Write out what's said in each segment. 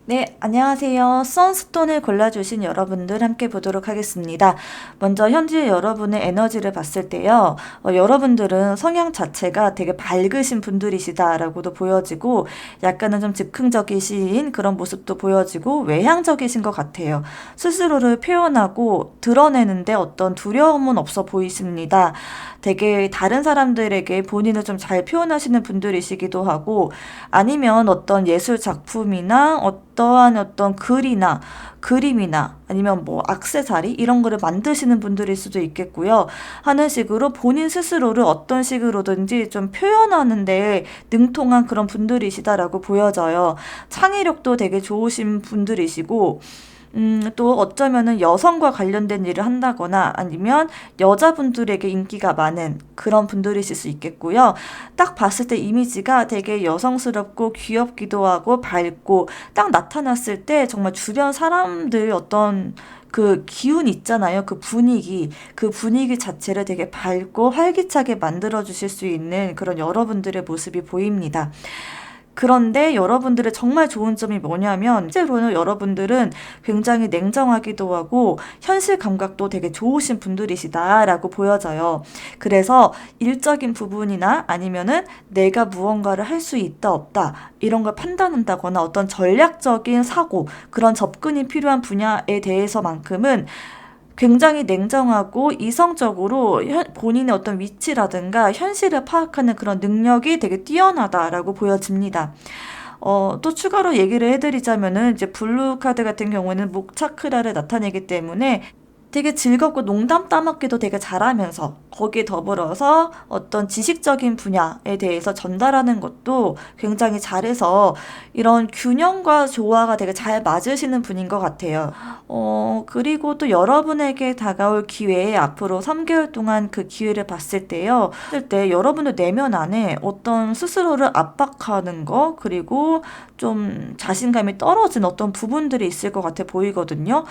네, 안녕하세요. 선스톤을 골라주신 여러분들 함께 보도록 하겠습니다. 먼저 현재 여러분의 에너지를 봤을 때요. 여러분들은 성향 자체가 되게 밝으신 분들이시다라고도 보여지고 약간은 좀 즉흥적이신 그런 모습도 보여지고 외향적이신 것 같아요. 스스로를 표현하고 드러내는데 어떤 두려움은 없어 보이십니다. 되게 다른 사람들에게 본인을 좀 잘 표현하시는 분들이시기도 하고 아니면 어떤 예술 작품이나 어떠한 어떤 글이나 그림이나 아니면 뭐 액세서리 이런 거를 만드시는 분들일 수도 있겠고요. 하는 식으로 본인 스스로를 어떤 식으로든지 좀 표현하는데 능통한 그런 분들이시다라고 보여져요. 창의력도 되게 좋으신 분들이시고 또 어쩌면은 여성과 관련된 일을 한다거나 아니면 여자분들에게 인기가 많은 그런 분들이실 수 있겠고요. 딱 봤을 때 이미지가 되게 여성스럽고 귀엽기도 하고 밝고 딱 나타났을 때 정말 주변 사람들 어떤 그 기운 있잖아요. 그 분위기 자체를 되게 밝고 활기차게 만들어 주실 수 있는 그런 여러분들의 모습이 보입니다. 그런데 여러분들의 정말 좋은 점이 뭐냐면 실제로는 여러분들은 굉장히 냉정하기도 하고 현실 감각도 되게 좋으신 분들이시다라고 보여져요. 그래서 일적인 부분이나 아니면은 내가 무언가를 할 수 있다 없다 이런 걸 판단한다거나 어떤 전략적인 사고 그런 접근이 필요한 분야에 대해서만큼은 굉장히 냉정하고 이성적으로 본인의 어떤 위치라든가 현실을 파악하는 그런 능력이 되게 뛰어나다라고 보여집니다. 또 추가로 얘기를 해드리자면은 이제 블루 카드 같은 경우에는 목 차크라를 나타내기 때문에 되게 즐겁고 농담 따먹기도 되게 잘하면서 거기에 더불어서 어떤 지식적인 분야에 대해서 전달하는 것도 굉장히 잘해서 이런 균형과 조화가 되게 잘 맞으시는 분인 것 같아요. 그리고 또 여러분에게 다가올 기회에 앞으로 3개월 동안 그 기회를 봤을 때요. 봤을 때 여러분의 내면 안에 어떤 스스로를 압박하는 거, 그리고 좀 자신감이 떨어진 어떤 부분들이 있을 것 같아 보이거든요.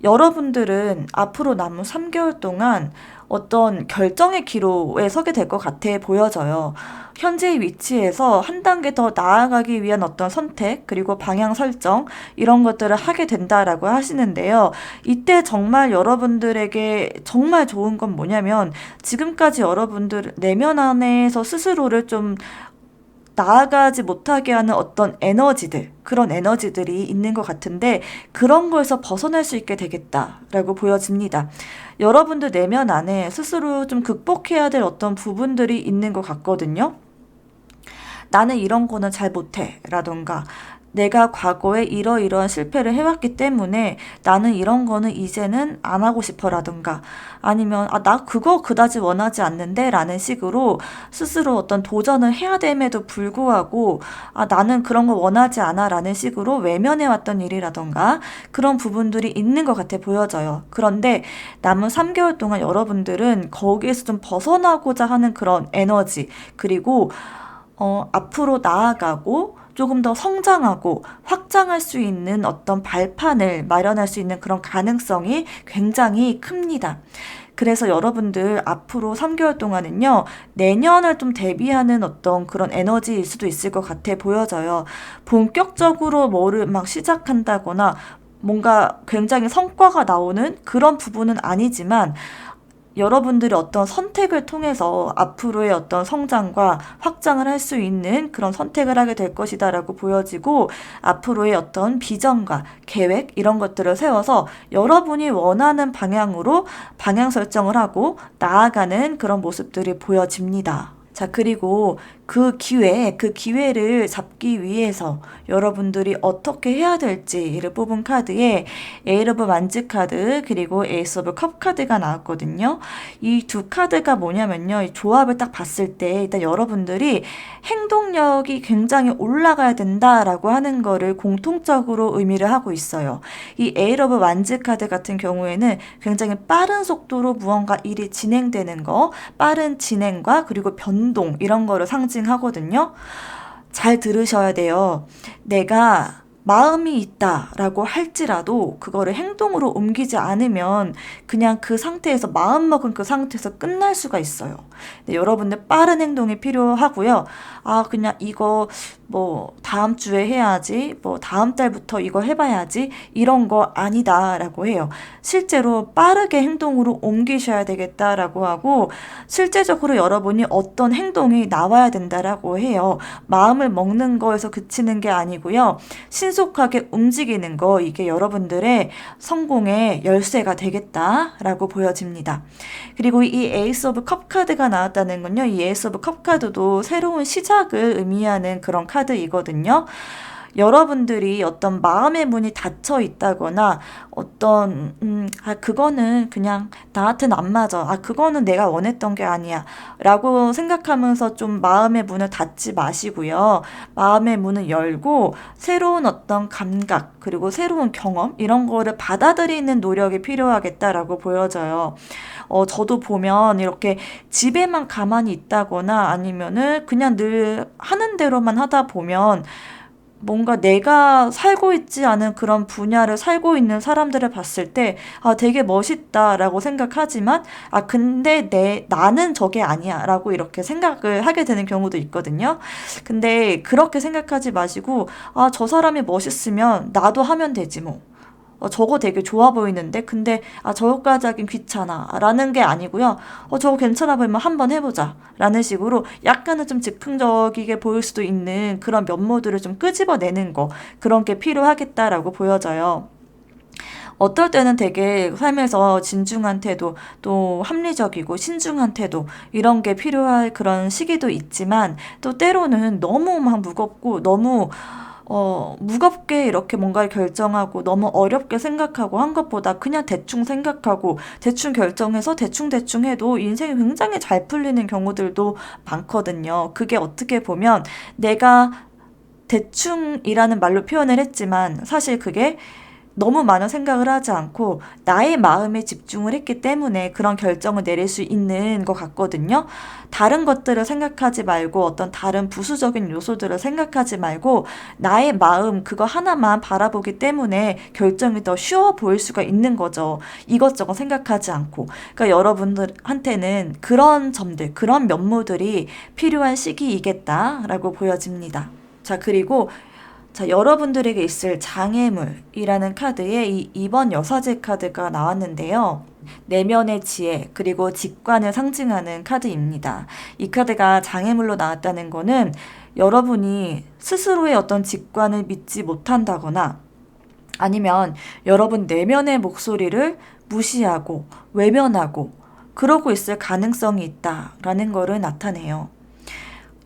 여러분들은 앞으로 남은 3개월 동안 어떤 결정의 기로에 서게 될 것 같아 보여져요. 현재의 위치에서 한 단계 더 나아가기 위한 어떤 선택, 그리고 방향 설정, 이런 것들을 하게 된다라고 하시는데요. 이때 정말 여러분들에게 정말 좋은 건 뭐냐면, 지금까지 여러분들 내면 안에서 스스로를 좀 나아가지 못하게 하는 어떤 에너지들, 그런 에너지들이 있는 것 같은데, 그런 거에서 벗어날 수 있게 되겠다라고 보여집니다. 여러분들 내면 안에 스스로 좀 극복해야 될 어떤 부분들이 있는 것 같거든요. 나는 이런 거는 잘 못해. 라던가, 내가 과거에 이러이러한 실패를 해왔기 때문에 나는 이런 거는 이제는 안 하고 싶어. 라던가, 아니면, 나 그거 그다지 원하지 않는데. 라는 식으로 스스로 어떤 도전을 해야 됨에도 불구하고, 나는 그런 거 원하지 않아. 라는 식으로 외면해왔던 일이라던가, 그런 부분들이 있는 것 같아 보여져요. 그런데 남은 3개월 동안 여러분들은 거기에서 좀 벗어나고자 하는 그런 에너지, 그리고 앞으로 나아가고 조금 더 성장하고 확장할 수 있는 어떤 발판을 마련할 수 있는 그런 가능성이 굉장히 큽니다. 그래서 여러분들 앞으로 3개월 동안은요, 내년을 좀 대비하는 어떤 그런 에너지일 수도 있을 것 같아 보여져요. 본격적으로 뭐를 막 시작한다거나 뭔가 굉장히 성과가 나오는 그런 부분은 아니지만 여러분들이 어떤 선택을 통해서 앞으로의 어떤 성장과 확장을 할 수 있는 그런 선택을 하게 될 것이다라고 보여지고 앞으로의 어떤 비전과 계획 이런 것들을 세워서 여러분이 원하는 방향으로 방향 설정을 하고 나아가는 그런 모습들이 보여집니다. 자, 그리고 그 기회를 잡기 위해서 여러분들이 어떻게 해야 될지를 뽑은 카드에 에이스 오브 만지 카드, 그리고 에이스 오브 컵 카드가 나왔거든요. 이 두 카드가 뭐냐면요. 이 조합을 딱 봤을 때 일단 여러분들이 행동력이 굉장히 올라가야 된다라고 하는 거를 공통적으로 의미를 하고 있어요. 이 에이스 오브 만지 카드 같은 경우에는 굉장히 빠른 속도로 무언가 일이 진행되는 거, 빠른 진행과 그리고 변동 이런 거를 상징하거든요. 잘 들으셔야 돼요. 내가 마음이 있다라고 할지라도 그거를 행동으로 옮기지 않으면 그냥 그 상태에서 마음먹은 그 상태에서 끝날 수가 있어요. 네, 여러분들 빠른 행동이 필요하고요. 그냥 이거 뭐 다음 주에 해야지, 뭐 다음 달부터 이거 해봐야지, 이런 거 아니다라고 해요. 실제로 빠르게 행동으로 옮기셔야 되겠다라고 하고, 실제적으로 여러분이 어떤 행동이 나와야 된다라고 해요. 마음을 먹는 거에서 그치는 게 아니고요. 신속하게 움직이는 거, 이게 여러분들의 성공의 열쇠가 되겠다라고 보여집니다. 그리고 이 에이스 오브 컵 카드가 나왔다는 건요. 이 에이스 오브 컵 카드도 새로운 시작을 의미하는 그런 카드이거든요. 여러분들이 어떤 마음의 문이 닫혀 있다거나 어떤 그거는 그냥 나한테는 안 맞아. 그거는 내가 원했던 게 아니야. 라고 생각하면서 좀 마음의 문을 닫지 마시고요. 마음의 문을 열고 새로운 어떤 감각 그리고 새로운 경험 이런 거를 받아들이는 노력이 필요하겠다라고 보여져요. 저도 보면 이렇게 집에만 가만히 있다거나 아니면은 그냥 늘 하는 대로만 하다 보면 뭔가 내가 살고 있지 않은 그런 분야를 살고 있는 사람들을 봤을 때, 되게 멋있다라고 생각하지만, 근데 나는 저게 아니야 라고 이렇게 생각을 하게 되는 경우도 있거든요. 근데 그렇게 생각하지 마시고, 저 사람이 멋있으면 나도 하면 되지 뭐. 저거 되게 좋아 보이는데 근데 저거까지 하긴 귀찮아 라는 게 아니고요. 저거 괜찮아 보이면 한번 해보자 라는 식으로 약간은 좀 즉흥적이게 보일 수도 있는 그런 면모들을 좀 끄집어내는 거, 그런 게 필요하겠다라고 보여져요. 어떨 때는 되게 삶에서 진중한 태도, 또 합리적이고 신중한 태도, 이런 게 필요할 그런 시기도 있지만, 또 때로는 너무 막 무겁고 너무 무겁게 이렇게 뭔가를 결정하고 너무 어렵게 생각하고 한 것보다 그냥 대충 생각하고 대충 결정해서 대충 해도 인생이 굉장히 잘 풀리는 경우들도 많거든요. 그게 어떻게 보면 내가 대충이라는 말로 표현을 했지만 사실 그게 너무 많은 생각을 하지 않고 나의 마음에 집중을 했기 때문에 그런 결정을 내릴 수 있는 것 같거든요. 다른 것들을 생각하지 말고 어떤 다른 부수적인 요소들을 생각하지 말고 나의 마음 그거 하나만 바라보기 때문에 결정이 더 쉬워 보일 수가 있는 거죠. 이것저것 생각하지 않고. 그러니까 여러분들한테는 그런 점들, 그런 면모들이 필요한 시기이겠다라고 보여집니다. 자, 그리고 여러분들에게 있을 장애물이라는 카드에 이 2번 여사제 카드가 나왔는데요. 내면의 지혜, 그리고 직관을 상징하는 카드입니다. 이 카드가 장애물로 나왔다는 거는 여러분이 스스로의 어떤 직관을 믿지 못한다거나 아니면 여러분 내면의 목소리를 무시하고 외면하고 그러고 있을 가능성이 있다라는 거를 나타내요.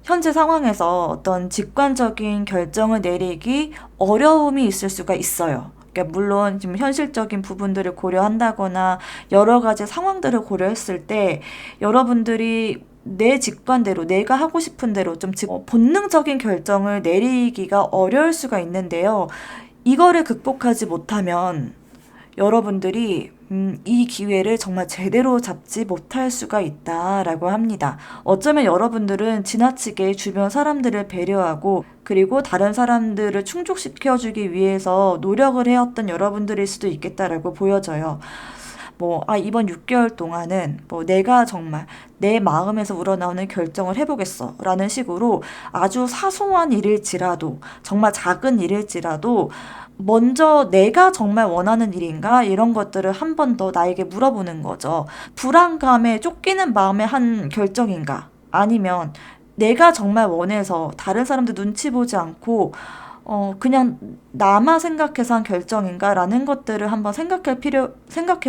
현재 상황에서 어떤 직관적인 결정을 내리기 어려움이 있을 수가 있어요. 그러니까 물론 지금 현실적인 부분들을 고려한다거나 여러 가지 상황들을 고려했을 때 여러분들이 내 직관대로 내가 하고 싶은 대로 좀 본능적인 결정을 내리기가 어려울 수가 있는데요. 이거를 극복하지 못하면 여러분들이 이 기회를 정말 제대로 잡지 못할 수가 있다라고 합니다. 어쩌면 여러분들은 지나치게 주변 사람들을 배려하고 그리고 다른 사람들을 충족시켜주기 위해서 노력을 해왔던 여러분들일 수도 있겠다라고 보여져요. 이번 6개월 동안은 내가 정말 내 마음에서 우러나오는 결정을 해보겠어 라는 식으로 아주 사소한 일일지라도 정말 작은 일일지라도 먼저 내가 정말 원하는 일인가? 이런 것들을 한 번 더 나에게 물어보는 거죠. 불안감에 쫓기는 마음의 한 결정인가? 아니면 내가 정말 원해서 다른 사람들 눈치 보지 않고 그냥 나만 생각해서 한 결정인가라는 것들을 한번 생각해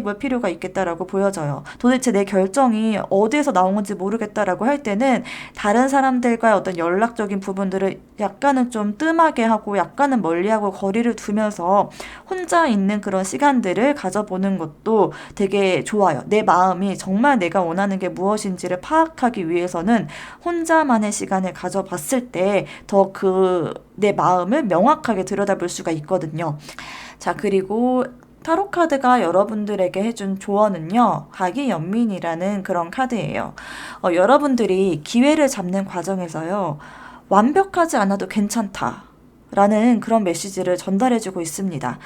볼 필요가 있겠다라고 보여져요. 도대체 내 결정이 어디에서 나온 건지 모르겠다라고 할 때는 다른 사람들과의 어떤 연락적인 부분들을 약간은 좀 뜸하게 하고 약간은 멀리하고 거리를 두면서 혼자 있는 그런 시간들을 가져보는 것도 되게 좋아요. 내 마음이 정말 내가 원하는 게 무엇인지를 파악하기 위해서는 혼자만의 시간을 가져봤을 때 더 내 마음을 명확하게 들여다볼 수가 있거든요. 자, 그리고 타로 카드가 여러분들에게 해준 조언은요, 하기연민이라는 그런 카드예요. 여러분들이 기회를 잡는 과정에서요, 완벽하지 않아도 괜찮다 라는 그런 메시지를 전달해주고 있습니다.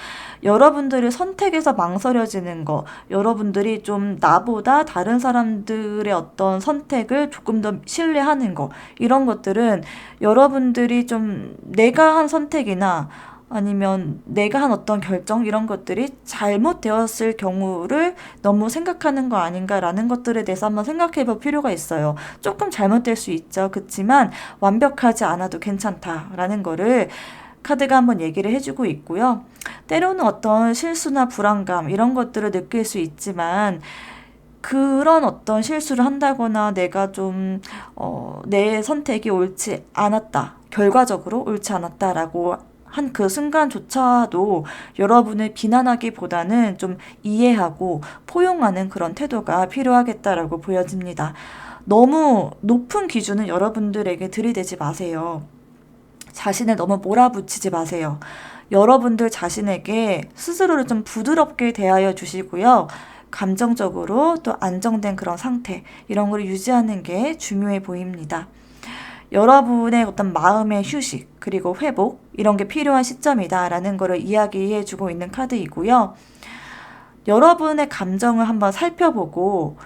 여러분들이 선택에서 망설여지는 거, 여러분들이 좀 나보다 다른 사람들의 어떤 선택을 조금 더 신뢰하는 거, 이런 것들은 여러분들이 좀 내가 한 선택이나 아니면 내가 한 어떤 결정 이런 것들이 잘못되었을 경우를 너무 생각하는 거 아닌가라는 것들에 대해서 한번 생각해 볼 필요가 있어요. 조금 잘못될 수 있죠. 그렇지만 완벽하지 않아도 괜찮다라는 거를 카드가 한번 얘기를 해주고 있고요. 때로는 어떤 실수나 불안감 이런 것들을 느낄 수 있지만 그런 어떤 실수를 한다거나 내가 좀, 내 선택이 옳지 않았다. 결과적으로 옳지 않았다라고 한 그 순간조차도 여러분을 비난하기보다는 좀 이해하고 포용하는 그런 태도가 필요하겠다라고 보여집니다. 너무 높은 기준은 여러분들에게 들이대지 마세요. 자신을 너무 몰아붙이지 마세요. 여러분들 자신에게 스스로를 좀 부드럽게 대하여 주시고요. 감정적으로 또 안정된 그런 상태, 이런 걸 유지하는 게 중요해 보입니다. 여러분의 어떤 마음의 휴식, 그리고 회복, 이런 게 필요한 시점이다라는 거를 이야기해 주고 있는 카드이고요. 여러분의 감정을 한번 살펴보고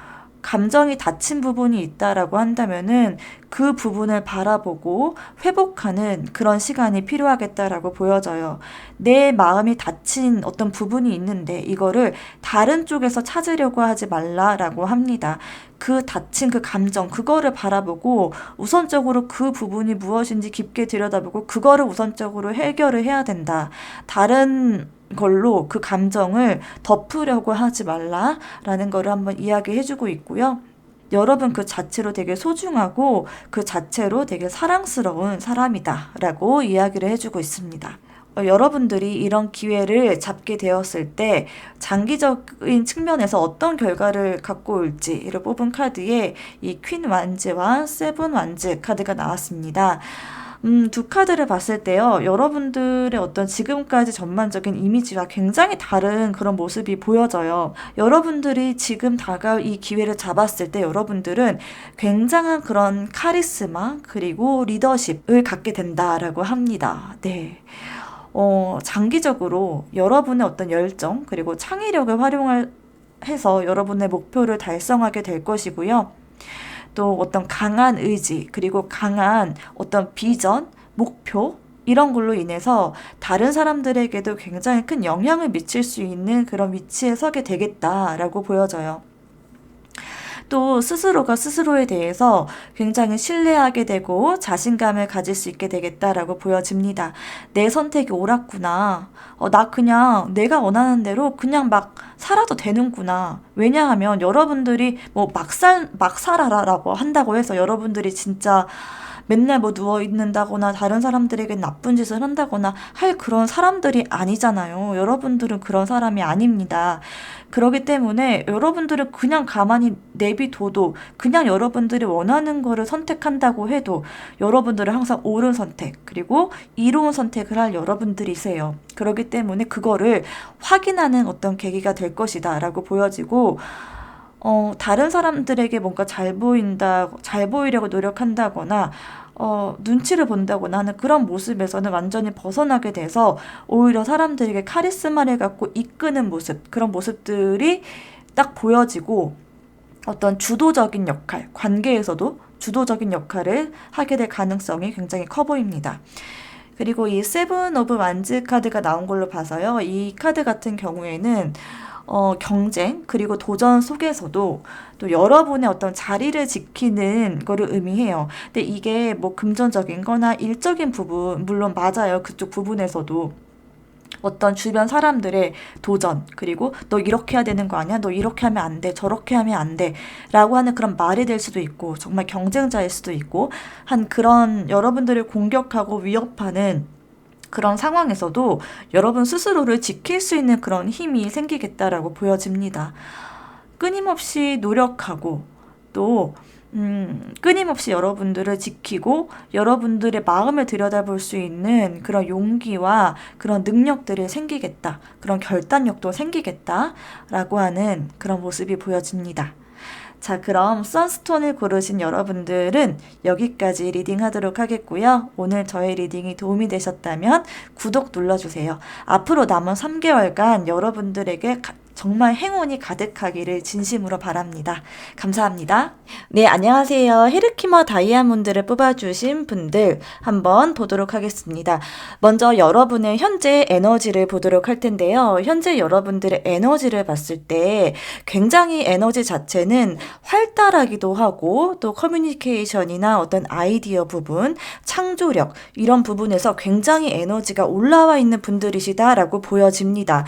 감정이 다친 부분이 있다라고 한다면은 그 부분을 바라보고 회복하는 그런 시간이 필요하겠다라고 보여져요. 내 마음이 다친 어떤 부분이 있는데 이거를 다른 쪽에서 찾으려고 하지 말라라고 합니다. 그 다친 그 감정, 그거를 바라보고 우선적으로 그 부분이 무엇인지 깊게 들여다보고 그거를 우선적으로 해결을 해야 된다. 다른 걸로 그 감정을 덮으려고 하지 말라라는 거를 한번 이야기해주고 있고요. 여러분 그 자체로 되게 소중하고 그 자체로 되게 사랑스러운 사람이다라고 이야기를 해주고 있습니다. 여러분들이 이런 기회를 잡게 되었을 때 장기적인 측면에서 어떤 결과를 갖고 올지를 뽑은 카드에 이 퀸 완즈와 세븐 완즈 카드가 나왔습니다. 두 카드를 봤을 때요, 여러분들의 어떤 지금까지 전반적인 이미지와 굉장히 다른 그런 모습이 보여져요. 여러분들이 지금 다가올 이 기회를 잡았을 때 여러분들은 굉장한 그런 카리스마, 그리고 리더십을 갖게 된다라고 합니다. 네. 장기적으로 여러분의 어떤 열정, 그리고 창의력을 활용해서 여러분의 목표를 달성하게 될 것이고요. 또 어떤 강한 의지, 그리고 강한 어떤 비전, 목표, 이런 걸로 인해서 다른 사람들에게도 굉장히 큰 영향을 미칠 수 있는 그런 위치에 서게 되겠다라고 보여져요. 또 스스로가 스스로에 대해서 굉장히 신뢰하게 되고 자신감을 가질 수 있게 되겠다라고 보여집니다. 내 선택이 옳았구나. 나 그냥 내가 원하는 대로 그냥 막 살아도 되는구나. 왜냐하면 여러분들이 뭐 막 살아라라고 한다고 해서 여러분들이 진짜 맨날 뭐 누워 있는다거나 다른 사람들에게 나쁜 짓을 한다거나 할 그런 사람들이 아니잖아요. 여러분들은 그런 사람이 아닙니다. 그렇기 때문에 여러분들은 그냥 가만히 내비둬도 그냥 여러분들이 원하는 거를 선택한다고 해도 여러분들은 항상 옳은 선택, 그리고 이로운 선택을 할 여러분들이세요. 그렇기 때문에 그거를 확인하는 어떤 계기가 될 것이다 라고 보여지고, 다른 사람들에게 뭔가 잘 보이려고 노력한다거나, 눈치를 본다거나 하는 그런 모습에서는 완전히 벗어나게 돼서 오히려 사람들에게 카리스마를 갖고 이끄는 모습, 그런 모습들이 딱 보여지고 어떤 주도적인 역할, 관계에서도 주도적인 역할을 하게 될 가능성이 굉장히 커 보입니다. 그리고 이 세븐 오브 완즈 카드가 나온 걸로 봐서요. 이 카드 같은 경우에는 경쟁, 그리고 도전 속에서도 또 여러분의 어떤 자리를 지키는 거를 의미해요. 근데 이게 뭐 금전적인 거나 일적인 부분, 물론 맞아요. 그쪽 부분에서도. 어떤 주변 사람들의 도전, 그리고 너 이렇게 해야 되는 거 아니야? 너 이렇게 하면 안 돼. 저렇게 하면 안 돼. 라고 하는 그런 말이 될 수도 있고, 정말 경쟁자일 수도 있고, 한 그런 여러분들을 공격하고 위협하는 그런 상황에서도 여러분 스스로를 지킬 수 있는 그런 힘이 생기겠다라고 보여집니다. 끊임없이 노력하고 또 끊임없이 여러분들을 지키고 여러분들의 마음을 들여다볼 수 있는 그런 용기와 그런 능력들이 생기겠다. 그런 결단력도 생기겠다라고 하는 그런 모습이 보여집니다. 자, 그럼 선스톤을 고르신 여러분들은 여기까지 리딩하도록 하겠고요. 오늘 저의 리딩이 도움이 되셨다면 구독 눌러주세요. 앞으로 남은 3개월간 여러분들에게 정말 행운이 가득하기를 진심으로 바랍니다. 감사합니다. 네, 안녕하세요. 헤르키머 다이아몬드를 뽑아주신 분들 한번 보도록 하겠습니다. 먼저 여러분의 현재 에너지를 보도록 할 텐데요. 현재 여러분들의 에너지를 봤을 때 굉장히 에너지 자체는 활달하기도 하고 또 커뮤니케이션이나 어떤 아이디어 부분, 창조력 이런 부분에서 굉장히 에너지가 올라와 있는 분들이시다라고 보여집니다.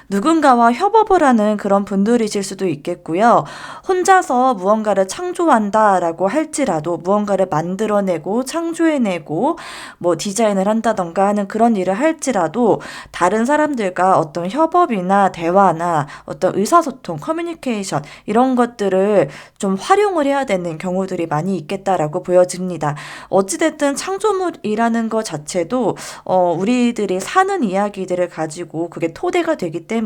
누군가와 협업을 하는 그런 분들이실 수도 있겠고요. 혼자서 무언가를 창조한다라고 할지라도 무언가를 만들어내고 창조해내고 뭐 디자인을 한다던가 하는 그런 일을 할지라도 다른 사람들과 어떤 협업이나 대화나 어떤 의사소통, 커뮤니케이션 이런 것들을 좀 활용을 해야 되는 경우들이 많이 있겠다라고 보여집니다. 어찌됐든 창조물이라는 것 자체도 우리들이 사는 이야기들을 가지고 그게 토대가 되기 때문에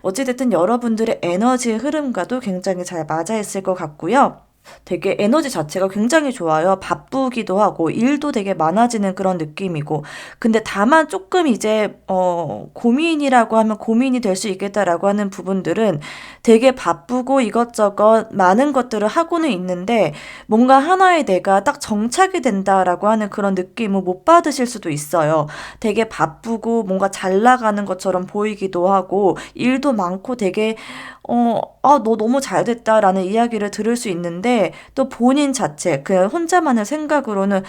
어찌됐든 여러분들의 에너지의 흐름과도 굉장히 잘 맞아 있을 것 같고요. 되게 에너지 자체가 굉장히 좋아요. 바쁘기도 하고 일도 되게 많아지는 그런 느낌이고 근데 다만 조금 이제 고민이라고 하면 고민이 될 수 있겠다라고 하는 부분들은 되게 바쁘고 이것저것 많은 것들을 하고는 있는데 뭔가 하나에 내가 딱 정착이 된다라고 하는 그런 느낌을 못 받으실 수도 있어요. 되게 바쁘고 뭔가 잘 나가는 것처럼 보이기도 하고 일도 많고 되게 너 너무 잘 됐다라는 이야기를 들을 수 있는데 또 본인 자체, 그냥 혼자만의 생각으로는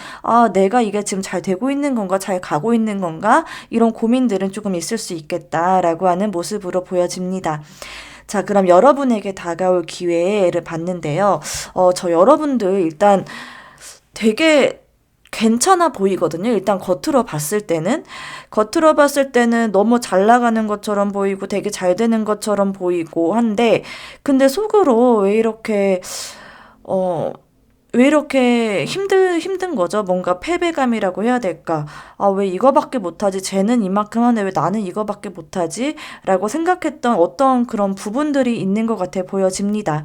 내가 이게 지금 잘 되고 있는 건가, 잘 가고 있는 건가, 이런 고민들은 조금 있을 수 있겠다라고 하는 모습으로 보여집니다. 자, 그럼 여러분에게 다가올 기회를 봤는데요. 저 여러분들 일단 되게 괜찮아 보이거든요. 일단 겉으로 봤을 때는 너무 잘 나가는 것처럼 보이고 되게 잘 되는 것처럼 보이고 한데 근데 속으로 왜 이렇게 힘든 거죠? 뭔가 패배감이라고 해야 될까? 왜 이거밖에 못하지? 쟤는 이만큼 하네. 왜 나는 이거밖에 못하지? 라고 생각했던 어떤 그런 부분들이 있는 것 같아 보여집니다.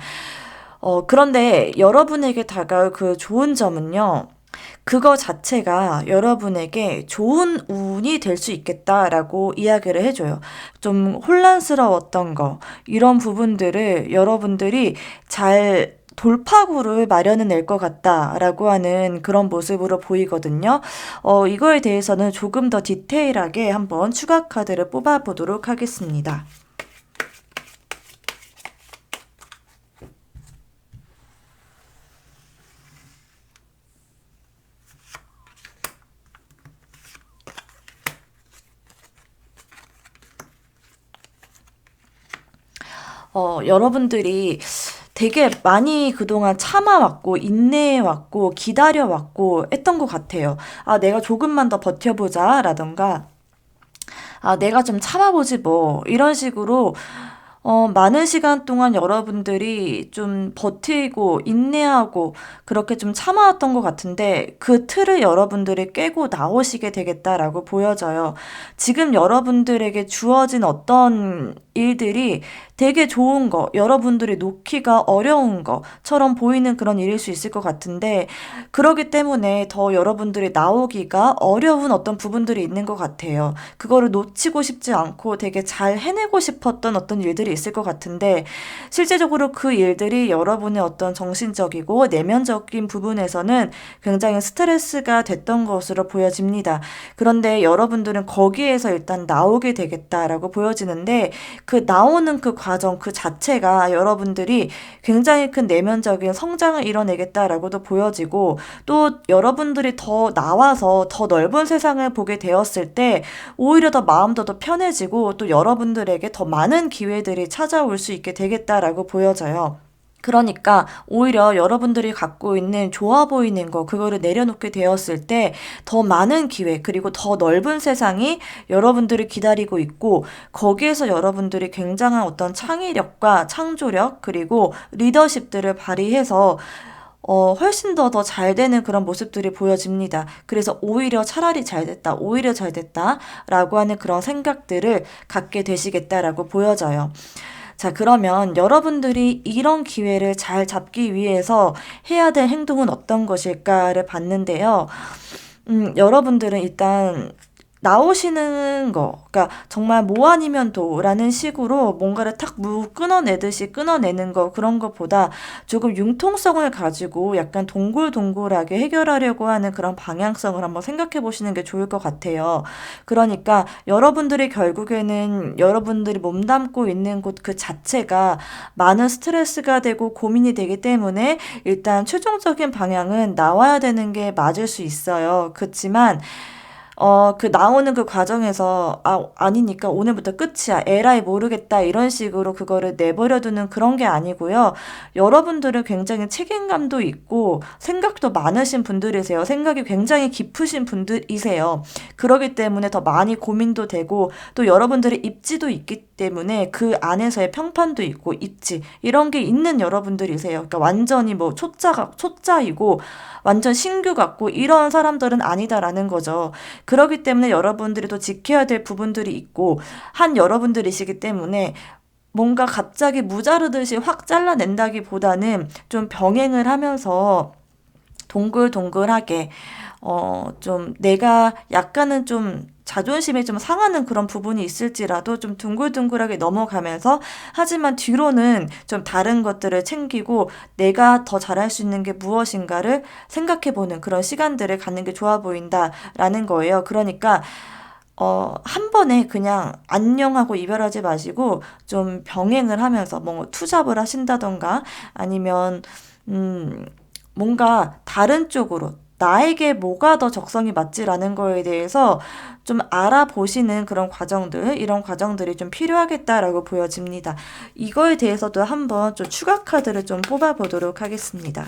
그런데 여러분에게 다가올 그 좋은 점은요. 그거 자체가 여러분에게 좋은 운이 될 수 있겠다라고 이야기를 해줘요. 좀 혼란스러웠던 거, 이런 부분들을 여러분들이 잘 돌파구를 마련해낼 것 같다라고 하는 그런 모습으로 보이거든요. 이거에 대해서는 조금 더 디테일하게 한번 추가 카드를 뽑아보도록 하겠습니다. 여러분들이 되게 많이 그동안 참아왔고, 인내해왔고, 기다려왔고 했던 것 같아요. 내가 조금만 더 버텨보자, 라던가, 내가 좀 참아보지 뭐, 이런 식으로 많은 시간 동안 여러분들이 좀 버티고 인내하고 그렇게 좀 참아왔던 것 같은데 그 틀을 여러분들이 깨고 나오시게 되겠다라고 보여져요. 지금 여러분들에게 주어진 어떤 일들이 되게 좋은 거, 여러분들이 놓기가 어려운 것처럼 보이는 그런 일일 수 있을 것 같은데 그러기 때문에 더 여러분들이 나오기가 어려운 어떤 부분들이 있는 것 같아요. 그거를 놓치고 싶지 않고 되게 잘 해내고 싶었던 어떤 일들이 있을 것 같은데 실제적으로 그 일들이 여러분의 어떤 정신적이고 내면적인 부분에서는 굉장히 스트레스가 됐던 것으로 보여집니다. 그런데 여러분들은 거기에서 일단 나오게 되겠다라고 보여지는데 그 나오는 그 과정 그 자체가 여러분들이 굉장히 큰 내면적인 성장을 이뤄내겠다라고도 보여지고 또 여러분들이 더 나와서 더 넓은 세상을 보게 되었을 때 오히려 더 마음도 더 편해지고 또 여러분들에게 더 많은 기회들이 찾아올 수 있게 되겠다라고 보여져요. 그러니까 오히려 여러분들이 갖고 있는 좋아 보이는 거 그거를 내려놓게 되었을 때 더 많은 기회 그리고 더 넓은 세상이 여러분들을 기다리고 있고 거기에서 여러분들이 굉장한 어떤 창의력과 창조력 그리고 리더십들을 발휘해서 훨씬 더 잘 되는 그런 모습들이 보여집니다. 그래서 오히려 차라리 잘 됐다, 오히려 잘 됐다 라고 하는 그런 생각들을 갖게 되시겠다라고 보여져요. 자, 그러면 여러분들이 이런 기회를 잘 잡기 위해서 해야 될 행동은 어떤 것일까를 봤는데요. 여러분들은 일단 나오시는 거, 그러니까 정말 뭐 아니면 도라는 식으로 뭔가를 탁 끊어내듯이 끊어내는 거, 그런 것보다 조금 융통성을 가지고 약간 동글동글하게 해결하려고 하는 그런 방향성을 한번 생각해 보시는 게 좋을 것 같아요. 그러니까 여러분들이 결국에는 여러분들이 몸담고 있는 곳 그 자체가 많은 스트레스가 되고 고민이 되기 때문에 일단 최종적인 방향은 나와야 되는 게 맞을 수 있어요. 그렇지만 그 나오는 그 과정에서 아니니까 오늘부터 끝이야. 에라이 모르겠다. 이런 식으로 그거를 내버려 두는 그런 게 아니고요. 여러분들은 굉장히 책임감도 있고 생각도 많으신 분들이세요. 생각이 굉장히 깊으신 분들이세요. 그러기 때문에 더 많이 고민도 되고 또 여러분들의 입지도 있기 때문에 그 안에서의 평판도 있고 입지 이런 게 있는 여러분들이세요. 그러니까 완전히 뭐 초짜이고 완전 신규 같고 이런 사람들은 아니다라는 거죠. 그렇기 때문에 여러분들이 또 지켜야 될 부분들이 있고 한 여러분들이시기 때문에 뭔가 갑자기 무자르듯이 확 잘라낸다기보다는 좀 병행을 하면서 동글동글하게 좀 내가 약간은 좀 자존심이 좀 상하는 그런 부분이 있을지라도 좀 둥글둥글하게 넘어가면서 하지만 뒤로는 좀 다른 것들을 챙기고 내가 더 잘할 수 있는 게 무엇인가를 생각해보는 그런 시간들을 갖는 게 좋아 보인다라는 거예요. 그러니까 한 번에 그냥 안녕하고 이별하지 마시고 좀 병행을 하면서 뭐 투잡을 하신다던가 아니면 뭔가 다른 쪽으로 나에게 뭐가 더 적성이 맞지라는 거에 대해서 좀 알아보시는 그런 과정들, 이런 과정들이 좀 필요하겠다라고 보여집니다. 이거에 대해서도 한번 좀 추가 카드를 좀 뽑아보도록 하겠습니다.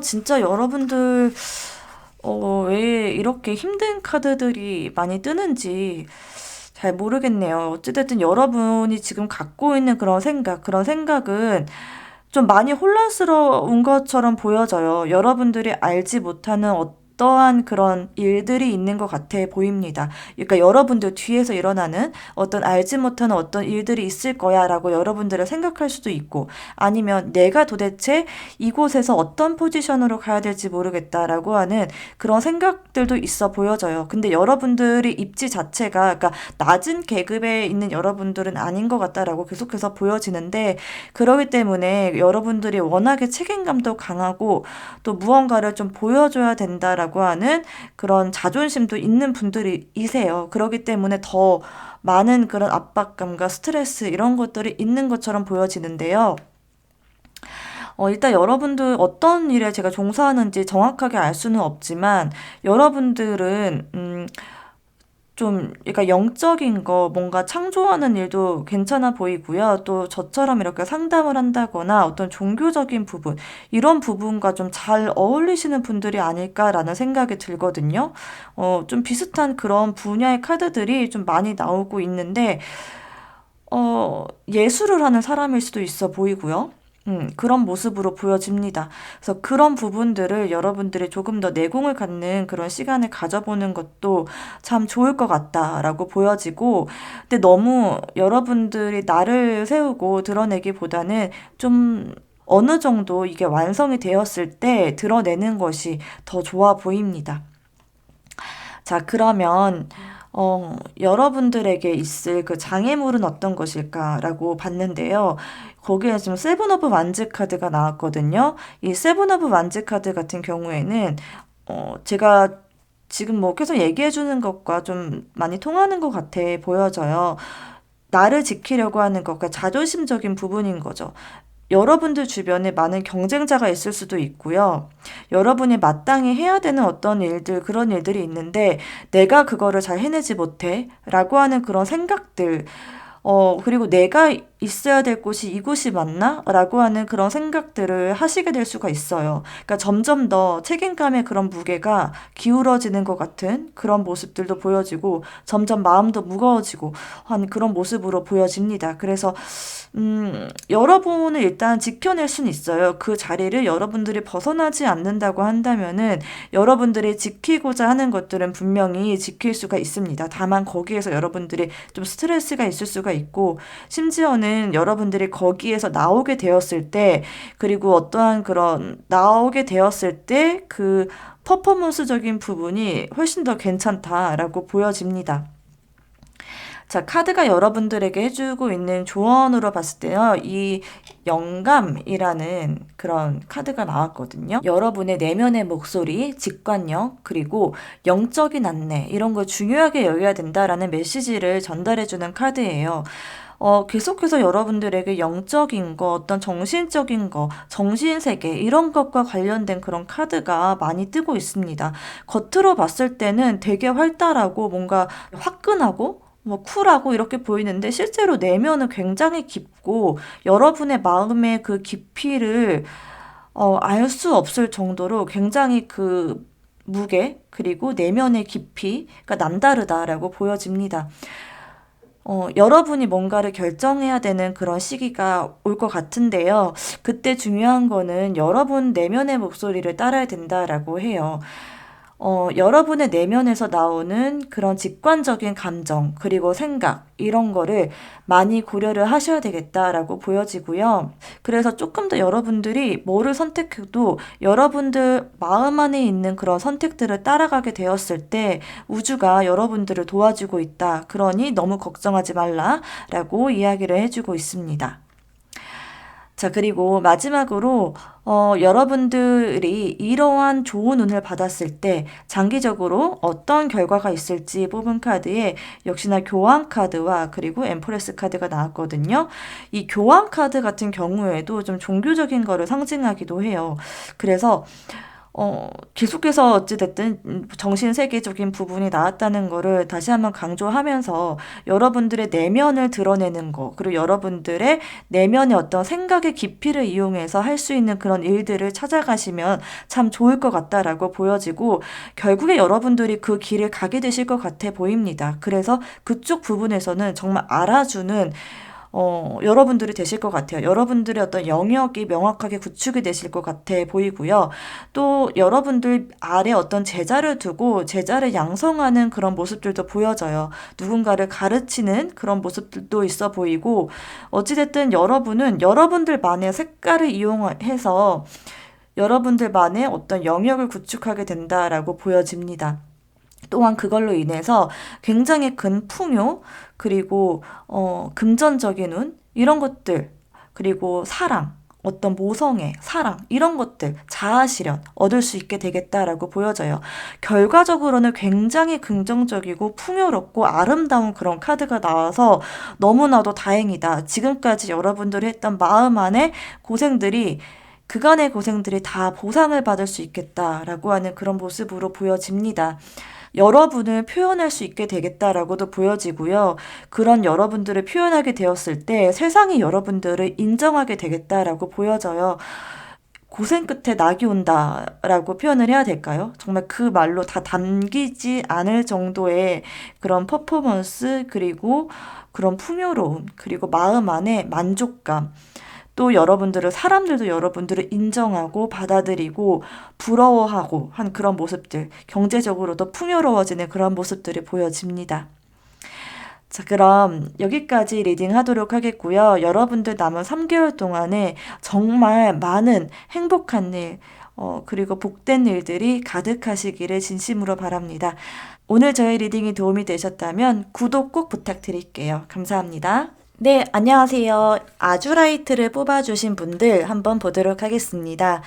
진짜 여러분들, 왜 이렇게 힘든 카드들이 많이 뜨는지 잘 모르겠네요. 어찌됐든 여러분이 지금 갖고 있는 그런 생각은 좀 많이 혼란스러운 것처럼 보여져요. 여러분들이 알지 못하는 어떠한 그런 일들이 있는 것 같아 보입니다. 그러니까 여러분들 뒤에서 일어나는 어떤 알지 못하는 어떤 일들이 있을 거야 라고 여러분들을 생각할 수도 있고 아니면 내가 도대체 이곳에서 어떤 포지션으로 가야 될지 모르겠다라고 하는 그런 생각들도 있어 보여져요. 근데 여러분들이 입지 자체가 그러니까 낮은 계급에 있는 여러분들은 아닌 것 같다라고 계속해서 보여지는데 그러기 때문에 여러분들이 워낙에 책임감도 강하고 또 무언가를 좀 보여줘야 된다라고 하는 그런 자존심도 있는 분들이세요. 그러기 때문에 더 많은 그런 압박감과 스트레스 이런 것들이 있는 것처럼 보여지는데요. 일단 여러분들 어떤 일에 제가 종사하는지 정확하게 알 수는 없지만 여러분들은 좀 그러니까 영적인 거 뭔가 창조하는 일도 괜찮아 보이고요. 또 저처럼 이렇게 상담을 한다거나 어떤 종교적인 부분 이런 부분과 좀 잘 어울리시는 분들이 아닐까라는 생각이 들거든요. 좀 비슷한 그런 분야의 카드들이 좀 많이 나오고 있는데 예술을 하는 사람일 수도 있어 보이고요. 그런 모습으로 보여집니다. 그래서 그런 부분들을 여러분들이 조금 더 내공을 갖는 그런 시간을 가져보는 것도 참 좋을 것 같다라고 보여지고, 근데 너무 여러분들이 나를 세우고 드러내기보다는 좀 어느 정도 이게 완성이 되었을 때 드러내는 것이 더 좋아 보입니다. 자, 그러면 여러분들에게 있을 그 장애물은 어떤 것일까라고 봤는데요. 거기에 지금 세븐 오브 완즈 카드가 나왔거든요. 이 세븐 오브 완즈 카드 같은 경우에는 제가 지금 뭐 계속 얘기해 주는 것과 좀 많이 통하는 것 같아 보여져요. 나를 지키려고 하는 것과 자존심적인 부분인 거죠. 여러분들 주변에 많은 경쟁자가 있을 수도 있고요. 여러분이 마땅히 해야 되는 어떤 일들, 그런 일들이 있는데, 내가 그거를 잘 해내지 못해. 라고 하는 그런 생각들, 그리고 내가 있어야 될 곳이 이곳이 맞나? 라고 하는 그런 생각들을 하시게 될 수가 있어요. 그러니까 점점 더 책임감의 그런 무게가 기울어지는 것 같은 그런 모습들도 보여지고 점점 마음도 무거워지고 한 그런 모습으로 보여집니다. 그래서 여러분을 일단 지켜낼 수는 있어요. 그 자리를 여러분들이 벗어나지 않는다고 한다면은 여러분들이 지키고자 하는 것들은 분명히 지킬 수가 있습니다. 다만 거기에서 여러분들이 좀 스트레스가 있을 수가 있고, 심지어는 여러분들이 거기에서 나오게 되었을 때, 그리고 어떠한 그런 나오게 되었을 때 그 퍼포먼스적인 부분이 훨씬 더 괜찮다라고 보여집니다. 자, 카드가 여러분들에게 해주고 있는 조언으로 봤을 때요, 이 영감이라는 그런 카드가 나왔거든요. 여러분의 내면의 목소리, 직관력, 그리고 영적인 안내, 이런 걸 중요하게 여겨야 된다라는 메시지를 전달해주는 카드예요. 계속해서 여러분들에게 영적인 거, 어떤 정신적인 거, 정신세계, 이런 것과 관련된 그런 카드가 많이 뜨고 있습니다. 겉으로 봤을 때는 되게 활달하고 뭔가 화끈하고 뭐 쿨하고 이렇게 보이는데 실제로 내면은 굉장히 깊고 여러분의 마음의 그 깊이를 알 수 없을 정도로 굉장히 그 무게 그리고 내면의 깊이가 남다르다라고 보여집니다. 여러분이 뭔가를 결정해야 되는 그런 시기가 올 것 같은데요. 그때 중요한 거는 여러분 내면의 목소리를 따라야 된다라고 해요. 여러분의 내면에서 나오는 그런 직관적인 감정, 그리고 생각, 이런 거를 많이 고려를 하셔야 되겠다라고 보여지고요. 그래서 조금 더 여러분들이 뭐를 선택해도 여러분들 마음 안에 있는 그런 선택들을 따라가게 되었을 때 우주가 여러분들을 도와주고 있다. 그러니 너무 걱정하지 말라라고 이야기를 해주고 있습니다. 자, 그리고 마지막으로, 여러분들이 이러한 좋은 운을 받았을 때 장기적으로 어떤 결과가 있을지 뽑은 카드에 역시나 교환 카드와 그리고 엠프레스 카드가 나왔거든요. 이 교환 카드 같은 경우에도 좀 종교적인 거를 상징하기도 해요. 그래서 계속해서 어찌됐든 정신세계적인 부분이 나왔다는 거를 다시 한번 강조하면서 여러분들의 내면을 드러내는 거, 그리고 여러분들의 내면의 어떤 생각의 깊이를 이용해서 할 수 있는 그런 일들을 찾아가시면 참 좋을 것 같다라고 보여지고, 결국에 여러분들이 그 길을 가게 되실 것 같아 보입니다. 그래서 그쪽 부분에서는 정말 알아주는 여러분들이 되실 것 같아요. 여러분들의 어떤 영역이 명확하게 구축이 되실 것 같아 보이고요. 또 여러분들 아래 어떤 제자를 두고 제자를 양성하는 그런 모습들도 보여져요. 누군가를 가르치는 그런 모습들도 있어 보이고, 어찌됐든 여러분은 여러분들만의 색깔을 이용해서 여러분들만의 어떤 영역을 구축하게 된다라고 보여집니다. 또한 그걸로 인해서 굉장히 큰 풍요, 그리고 금전적인 운, 이런 것들, 그리고 사랑, 어떤 모성애, 사랑, 이런 것들, 자아실현 얻을 수 있게 되겠다라고 보여져요. 결과적으로는 굉장히 긍정적이고 풍요롭고 아름다운 그런 카드가 나와서 너무나도 다행이다. 지금까지 여러분들이 했던 마음 안에 고생들이, 그간의 고생들이 다 보상을 받을 수 있겠다라고 하는 그런 모습으로 보여집니다. 여러분을 표현할 수 있게 되겠다라고도 보여지고요. 그런 여러분들을 표현하게 되었을 때 세상이 여러분들을 인정하게 되겠다라고 보여져요. 고생 끝에 낙이 온다라고 표현을 해야 될까요? 정말 그 말로 다 담기지 않을 정도의 그런 퍼포먼스, 그리고 그런 풍요로움, 그리고 마음 안에 만족감, 또 사람들도 여러분들을 인정하고 받아들이고 부러워하고 한 그런 모습들, 경제적으로도 풍요로워지는 그런 모습들이 보여집니다. 자, 그럼 여기까지 리딩 하도록 하겠고요. 여러분들 남은 3개월 동안에 정말 많은 행복한 일, 그리고 복된 일들이 가득하시기를 진심으로 바랍니다. 오늘 저의 리딩이 도움이 되셨다면 구독 꼭 부탁드릴게요. 감사합니다. 네, 안녕하세요. 아주라이트를 뽑아주신 분들 한번 보도록 하겠습니다.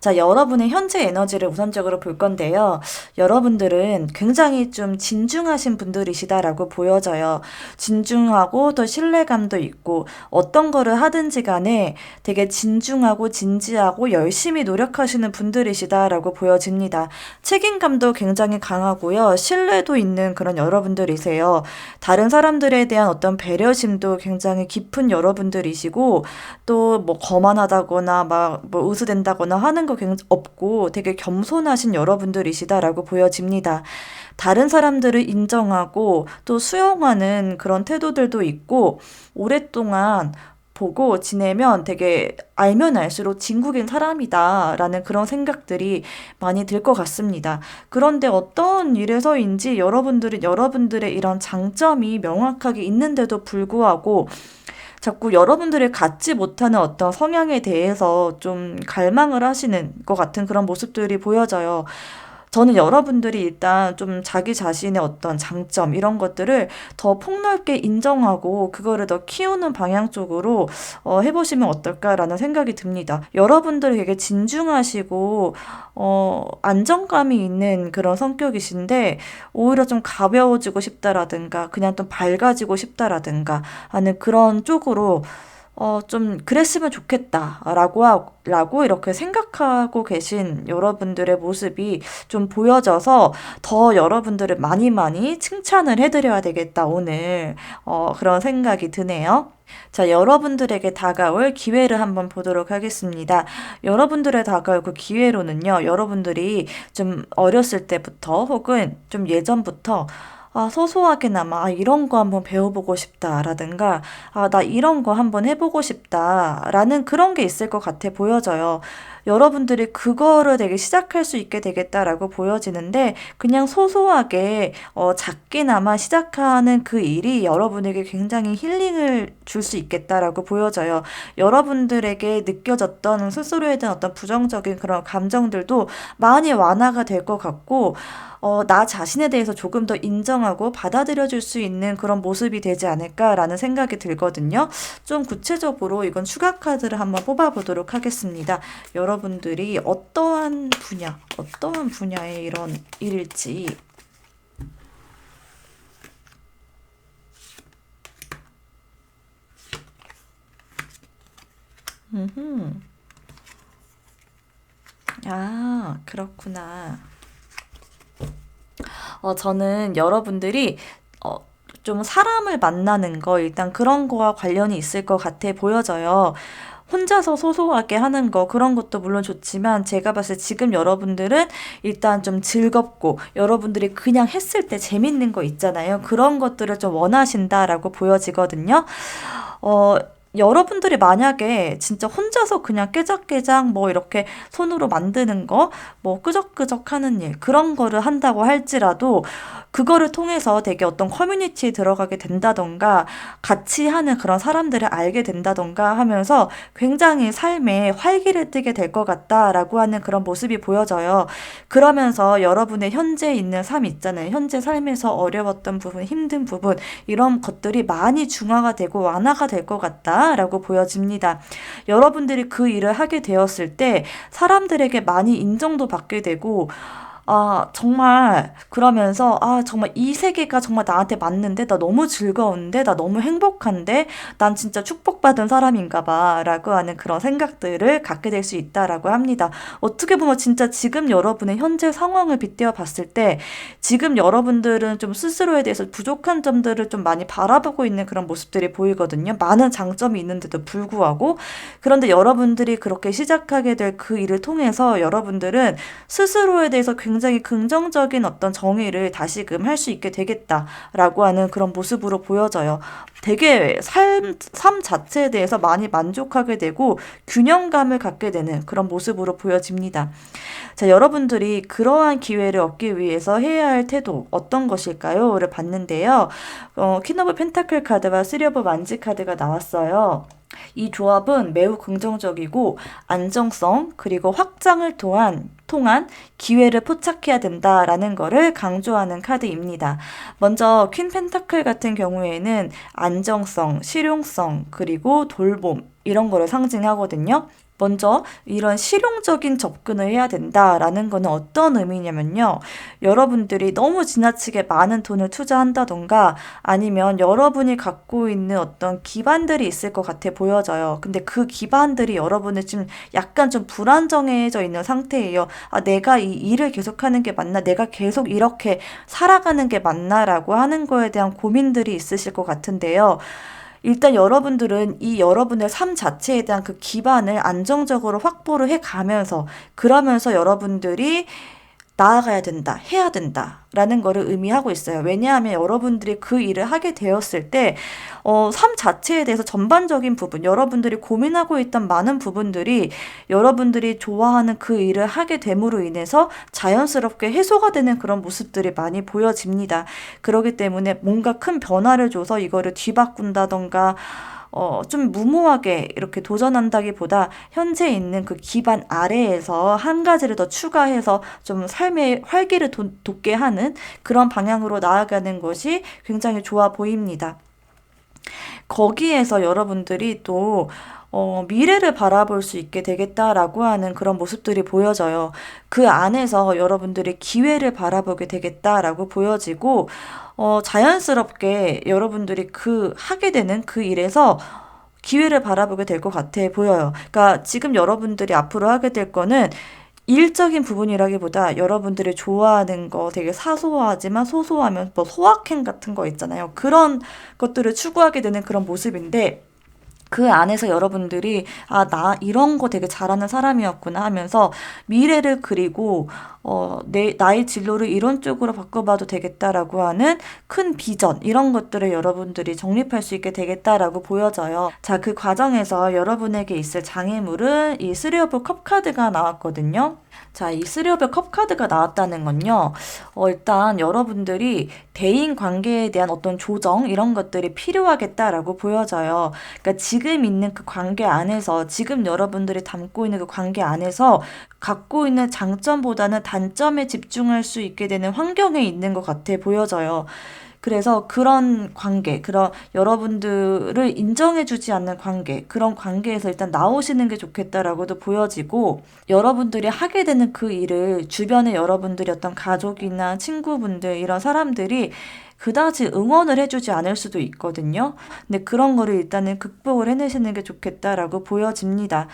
자, 여러분의 현재 에너지를 우선적으로 볼 건데요. 여러분들은 굉장히 좀 진중하신 분들이시다라고 보여져요. 진중하고 또 신뢰감도 있고 어떤 거를 하든지 간에 되게 진중하고 진지하고 열심히 노력하시는 분들이시다라고 보여집니다. 책임감도 굉장히 강하고요. 신뢰도 있는 그런 여러분들이세요. 다른 사람들에 대한 어떤 배려심도 굉장히 깊은 여러분들이시고 또 뭐 거만하다거나 막 뭐 의수된다거나 하는 거 없고 되게 겸손하신 여러분들이시다라고 보여집니다. 다른 사람들을 인정하고 또 수용하는 그런 태도들도 있고 오랫동안 보고 지내면 되게 알면 알수록 진국인 사람이다라는 그런 생각들이 많이 들 것 같습니다. 그런데 어떤 일에서인지 여러분들은 여러분들의 이런 장점이 명확하게 있는데도 불구하고 자꾸 여러분들이 갖지 못하는 어떤 성향에 대해서 좀 갈망을 하시는 것 같은 그런 모습들이 보여져요. 저는 여러분들이 일단 좀 자기 자신의 어떤 장점 이런 것들을 더 폭넓게 인정하고 그거를 더 키우는 방향 쪽으로 해보시면 어떨까라는 생각이 듭니다. 여러분들 되게 진중하시고 안정감이 있는 그런 성격이신데 오히려 좀 가벼워지고 싶다라든가 그냥 좀 밝아지고 싶다라든가 하는 그런 쪽으로 좀 그랬으면 좋겠다라고 이렇게 생각하고 계신 여러분들의 모습이 좀 보여져서 더 여러분들을 많이 많이 칭찬을 해드려야 되겠다, 오늘. 그런 생각이 드네요. 자, 여러분들에게 다가올 기회를 한번 보도록 하겠습니다. 여러분들의 다가올 그 기회로는요, 여러분들이 좀 어렸을 때부터 혹은 좀 예전부터 소소하게나마 이런 거 한번 배워보고 싶다라든가 나 이런 거 한번 해보고 싶다라는 그런 게 있을 것 같아 보여져요. 여러분들이 그거를 되게 시작할 수 있게 되겠다라고 보여지는데 그냥 소소하게 작게나마 시작하는 그 일이 여러분에게 굉장히 힐링을 줄 수 있겠다라고 보여져요. 여러분들에게 느껴졌던 스스로에 대한 어떤 부정적인 그런 감정들도 많이 완화가 될 것 같고 나 자신에 대해서 조금 더 인정하고 받아들여 줄 수 있는 그런 모습이 되지 않을까라는 생각이 들거든요. 좀 구체적으로 이건 추가 카드를 한번 뽑아보도록 하겠습니다. 여러분들이 어떠한 분야의 이런 일일지. 음흠. 그렇구나. 저는 여러분들이 어, 좀 사람을 만나는 거 일단 그런 거와 관련이 있을 것 같아 보여져요. 혼자서 소소하게 하는 거 그런 것도 물론 좋지만 제가 봤을 때 지금 여러분들은 일단 좀 즐겁고 여러분들이 그냥 했을 때 재밌는 거 있잖아요. 그런 것들을 좀 원하신다라고 보여지거든요. 어, 여러분들이 만약에 진짜 혼자서 그냥 깨작깨작 뭐 이렇게 손으로 만드는 거, 뭐 끄적끄적 하는 일, 그런 거를 한다고 할지라도 그거를 통해서 되게 어떤 커뮤니티에 들어가게 된다던가 같이 하는 그런 사람들을 알게 된다던가 하면서 굉장히 삶에 활기를 띠게 될 것 같다라고 하는 그런 모습이 보여져요. 그러면서 여러분의 현재 있는 삶 있잖아요. 현재 삶에서 어려웠던 부분, 힘든 부분, 이런 것들이 많이 중화가 되고 완화가 될 것 같다라고 보여집니다. 여러분들이 그 일을 하게 되었을 때 사람들에게 많이 인정도 받게 되고 정말 그러면서 정말 이 세계가 정말 나한테 맞는데 나 너무 즐거운데 나 너무 행복한데 난 진짜 축복받은 사람인가 봐라고 하는 그런 생각들을 갖게 될 수 있다라고 합니다. 어떻게 보면 진짜 지금 여러분의 현재 상황을 빗대어 봤을 때 지금 여러분들은 좀 스스로에 대해서 부족한 점들을 좀 많이 바라보고 있는 그런 모습들이 보이거든요. 많은 장점이 있는데도 불구하고 그런데 여러분들이 그렇게 시작하게 될 그 일을 통해서 여러분들은 스스로에 대해서 굉장히 긍정적인 어떤 정의를 다시금 할 수 있게 되겠다라고 하는 그런 모습으로 보여져요. 되게 삶 자체에 대해서 많이 만족하게 되고 균형감을 갖게 되는 그런 모습으로 보여집니다. 자, 여러분들이 그러한 기회를 얻기 위해서 해야 할 태도 어떤 것일까요?를 봤는데요. 퀸 오브 펜타클 카드와 쓰리 오브 만지 카드가 나왔어요. 이 조합은 매우 긍정적이고 안정성 그리고 확장을 통한 기회를 포착해야 된다라는 것을 강조하는 카드입니다. 먼저 퀸 펜타클 같은 경우에는 안정성, 실용성 그리고 돌봄 이런 거를 상징하거든요. 먼저 이런 실용적인 접근을 해야 된다라는 거는 어떤 의미냐면요. 여러분들이 너무 지나치게 많은 돈을 투자한다던가 아니면 여러분이 갖고 있는 어떤 기반들이 있을 것 같아 보여져요. 근데 그 기반들이 여러분을 지금 약간 좀 불안정해져 있는 상태예요. 아, 내가 이 일을 계속하는 게 맞나? 내가 계속 이렇게 살아가는 게 맞나라고 하는 거에 대한 고민들이 있으실 것 같은데요. 일단 여러분들은 이 여러분의 삶 자체에 대한 그 기반을 안정적으로 확보를 해 가면서 그러면서 여러분들이 나아가야 된다, 해야 된다라는 거를 의미하고 있어요. 왜냐하면 여러분들이 그 일을 하게 되었을 때, 삶 자체에 대해서 전반적인 부분, 여러분들이 고민하고 있던 많은 부분들이 여러분들이 좋아하는 그 일을 하게 됨으로 인해서 자연스럽게 해소가 되는 그런 모습들이 많이 보여집니다. 그렇기 때문에 뭔가 큰 변화를 줘서 이거를 뒤바꾼다던가, 좀 무모하게 이렇게 도전한다기보다 현재 있는 그 기반 아래에서 한 가지를 더 추가해서 좀 삶의 활기를 돋게 하는 그런 방향으로 나아가는 것이 굉장히 좋아 보입니다. 거기에서 여러분들이 또 미래를 바라볼 수 있게 되겠다라고 하는 그런 모습들이 보여져요. 그 안에서 여러분들이 기회를 바라보게 되겠다라고 보여지고, 자연스럽게 여러분들이 하게 되는 그 일에서 기회를 바라보게 될 것 같아 보여요. 그러니까 지금 여러분들이 앞으로 하게 될 거는 일적인 부분이라기보다 여러분들이 좋아하는 거 되게 사소하지만 소소하면 뭐 소확행 같은 거 있잖아요. 그런 것들을 추구하게 되는 그런 모습인데 그 안에서 여러분들이 아, 나 이런 거 되게 잘하는 사람이었구나 하면서 미래를 그리고 나의 진로를 이런 쪽으로 바꿔봐도 되겠다라고 하는 큰 비전 이런 것들을 여러분들이 정립할 수 있게 되겠다라고 보여져요. 자, 그 과정에서 여러분에게 있을 장애물은 이 쓰리 오브 컵 카드가 나왔거든요. 자, 이 쓰리 오브 컵 카드가 나왔다는 건요. 일단 여러분들이 대인 관계에 대한 어떤 조정 이런 것들이 필요하겠다라고 보여져요. 그러니까 지금 있는 그 관계 안에서 지금 여러분들이 담고 있는 그 관계 안에서 갖고 있는 장점보다는 단점에 집중할 수 있게 되는 환경에 있는 것 같아 보여져요. 그래서 그런 관계, 그런 여러분들을 인정해주지 않는 관계, 그런 관계에서 일단 나오시는 게 좋겠다라고도 보여지고, 여러분들이 하게 되는 그 일을 주변에 여러분들이 어떤 가족이나 친구분들, 이런 사람들이 그다지 응원을 해주지 않을 수도 있거든요. 근데 그런 거를 일단은 극복을 해내시는 게 좋겠다라고 보여집니다.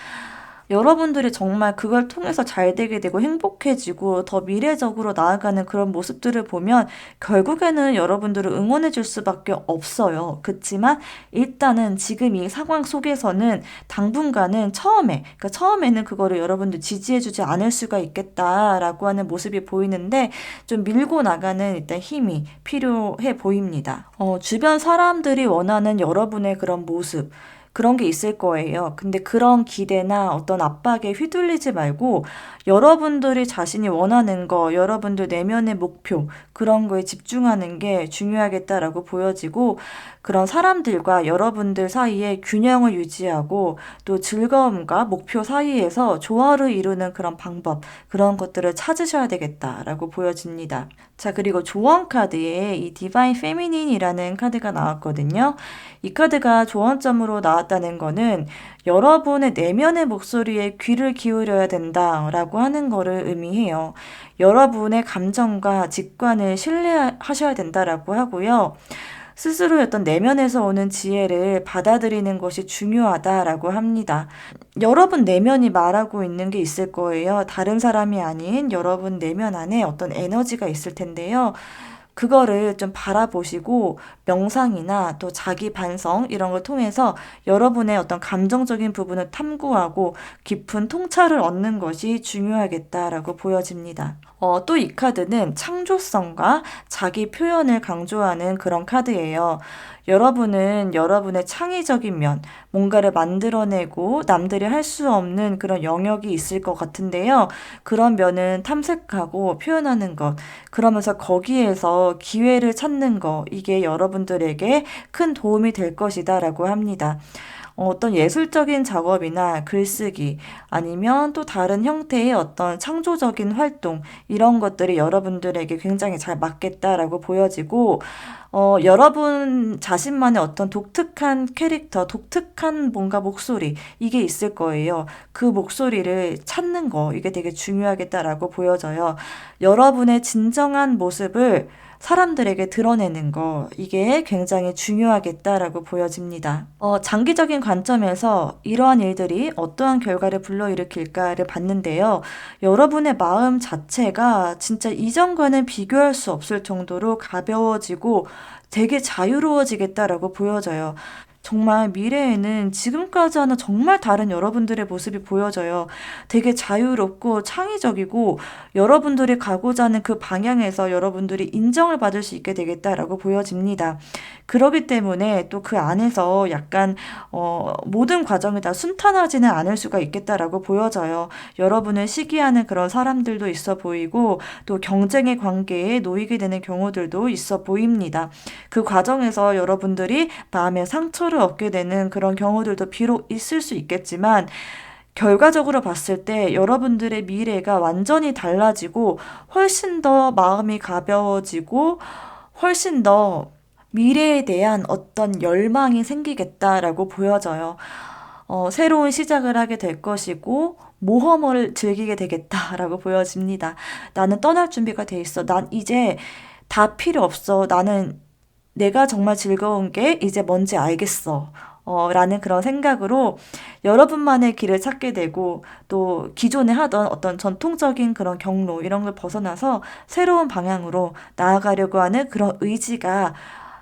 여러분들이 정말 그걸 통해서 잘 되게 되고 행복해지고 더 미래적으로 나아가는 그런 모습들을 보면 결국에는 여러분들을 응원해 줄 수밖에 없어요. 그렇지만 일단은 지금 이 상황 속에서는 당분간은 그러니까 처음에는 그거를 여러분들 지지해 주지 않을 수가 있겠다라고 하는 모습이 보이는데 좀 밀고 나가는 일단 힘이 필요해 보입니다. 주변 사람들이 원하는 여러분의 그런 모습, 그런 게 있을 거예요. 근데 그런 기대나 어떤 압박에 휘둘리지 말고 여러분들이 자신이 원하는 거, 여러분들 내면의 목표, 그런 거에 집중하는 게 중요하겠다라고 보여지고 그런 사람들과 여러분들 사이에 균형을 유지하고 또 즐거움과 목표 사이에서 조화를 이루는 그런 방법, 그런 것들을 찾으셔야 되겠다라고 보여집니다. 자, 그리고 조언 카드에 이 디바인 페미닌이라는 카드가 나왔거든요. 이 카드가 조언점으로 나왔다는 거는 여러분의 내면의 목소리에 귀를 기울여야 된다라고 하는 거를 의미해요. 여러분의 감정과 직관을 신뢰하셔야 된다라고 하고요. 스스로의 어떤 내면에서 오는 지혜를 받아들이는 것이 중요하다라고 합니다. 여러분 내면이 말하고 있는 게 있을 거예요. 다른 사람이 아닌 여러분 내면 안에 어떤 에너지가 있을 텐데요. 그거를 좀 바라보시고 명상이나 또 자기 반성 이런 걸 통해서 여러분의 어떤 감정적인 부분을 탐구하고 깊은 통찰을 얻는 것이 중요하겠다라고 보여집니다. 또 이 카드는 창조성과 자기 표현을 강조하는 그런 카드예요. 여러분은 여러분의 창의적인 면, 뭔가를 만들어내고 남들이 할 수 없는 그런 영역이 있을 것 같은데요. 그런 면은 탐색하고 표현하는 것, 그러면서 거기에서 기회를 찾는 거, 이게 여러분들에게 큰 도움이 될 것이다라고 합니다. 어떤 예술적인 작업이나 글쓰기 아니면 또 다른 형태의 어떤 창조적인 활동 이런 것들이 여러분들에게 굉장히 잘 맞겠다라고 보여지고 여러분 자신만의 어떤 독특한 캐릭터, 독특한 뭔가 목소리 이게 있을 거예요. 그 목소리를 찾는 거 이게 되게 중요하겠다라고 보여져요. 여러분의 진정한 모습을 사람들에게 드러내는 거, 이게 굉장히 중요하겠다라고 보여집니다. 장기적인 관점에서 이러한 일들이 어떠한 결과를 불러일으킬까를 봤는데요. 여러분의 마음 자체가 진짜 이전과는 비교할 수 없을 정도로 가벼워지고 되게 자유로워지겠다라고 보여져요. 정말 미래에는 지금까지와는 정말 다른 여러분들의 모습이 보여져요. 되게 자유롭고 창의적이고 여러분들이 가고자 하는 그 방향에서 여러분들이 인정을 받을 수 있게 되겠다라고 보여집니다. 그러기 때문에 또 그 안에서 약간 모든 과정이 다 순탄하지는 않을 수가 있겠다라고 보여져요. 여러분을 시기하는 그런 사람들도 있어 보이고 또 경쟁의 관계에 놓이게 되는 경우들도 있어 보입니다. 그 과정에서 여러분들이 마음의 상처를 얻게 되는 그런 경우들도 비록 있을 수 있겠지만 결과적으로 봤을 때 여러분들의 미래가 완전히 달라지고 훨씬 더 마음이 가벼워지고 훨씬 더 미래에 대한 어떤 열망이 생기겠다라고 보여져요. 새로운 시작을 하게 될 것이고 모험을 즐기게 되겠다라고 보여집니다. 나는 떠날 준비가 돼 있어. 난 이제 다 필요 없어. 나는 내가 정말 즐거운 게 이제 뭔지 알겠어. 라는 그런 생각으로 여러분만의 길을 찾게 되고 또 기존에 하던 어떤 전통적인 그런 경로 이런 걸 벗어나서 새로운 방향으로 나아가려고 하는 그런 의지가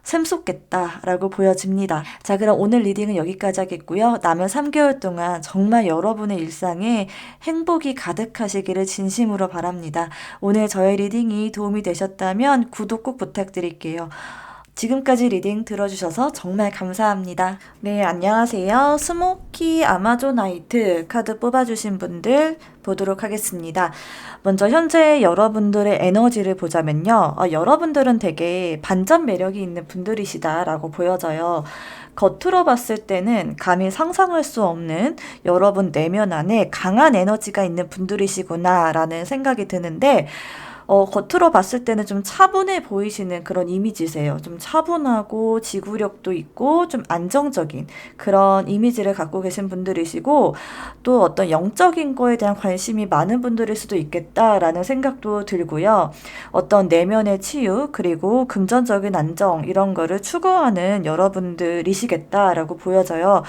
샘솟겠다라고 보여집니다. 자, 그럼 오늘 리딩은 여기까지 하겠고요. 남은 3개월 동안 정말 여러분의 일상에 행복이 가득하시기를 진심으로 바랍니다. 오늘 저의 리딩이 도움이 되셨다면 구독 꼭 부탁드릴게요. 지금까지 리딩 들어주셔서 정말 감사합니다. 네, 안녕하세요. 스모키 아마존나이트 카드 뽑아주신 분들 보도록 하겠습니다. 먼저 현재 여러분들의 에너지를 보자면요. 여러분들은 되게 반전 매력이 있는 분들이시다라고 보여져요. 겉으로 봤을 때는 감히 상상할 수 없는 여러분 내면 안에 강한 에너지가 있는 분들이시구나 라는 생각이 드는데 겉으로 봤을 때는 좀 차분해 보이시는 그런 이미지세요. 좀 차분하고 지구력도 있고 좀 안정적인 그런 이미지를 갖고 계신 분들이시고 또 어떤 영적인 거에 대한 관심이 많은 분들일 수도 있겠다라는 생각도 들고요. 어떤 내면의 치유 그리고 금전적인 안정 이런 거를 추구하는 여러분들이시겠다라고 보여져요.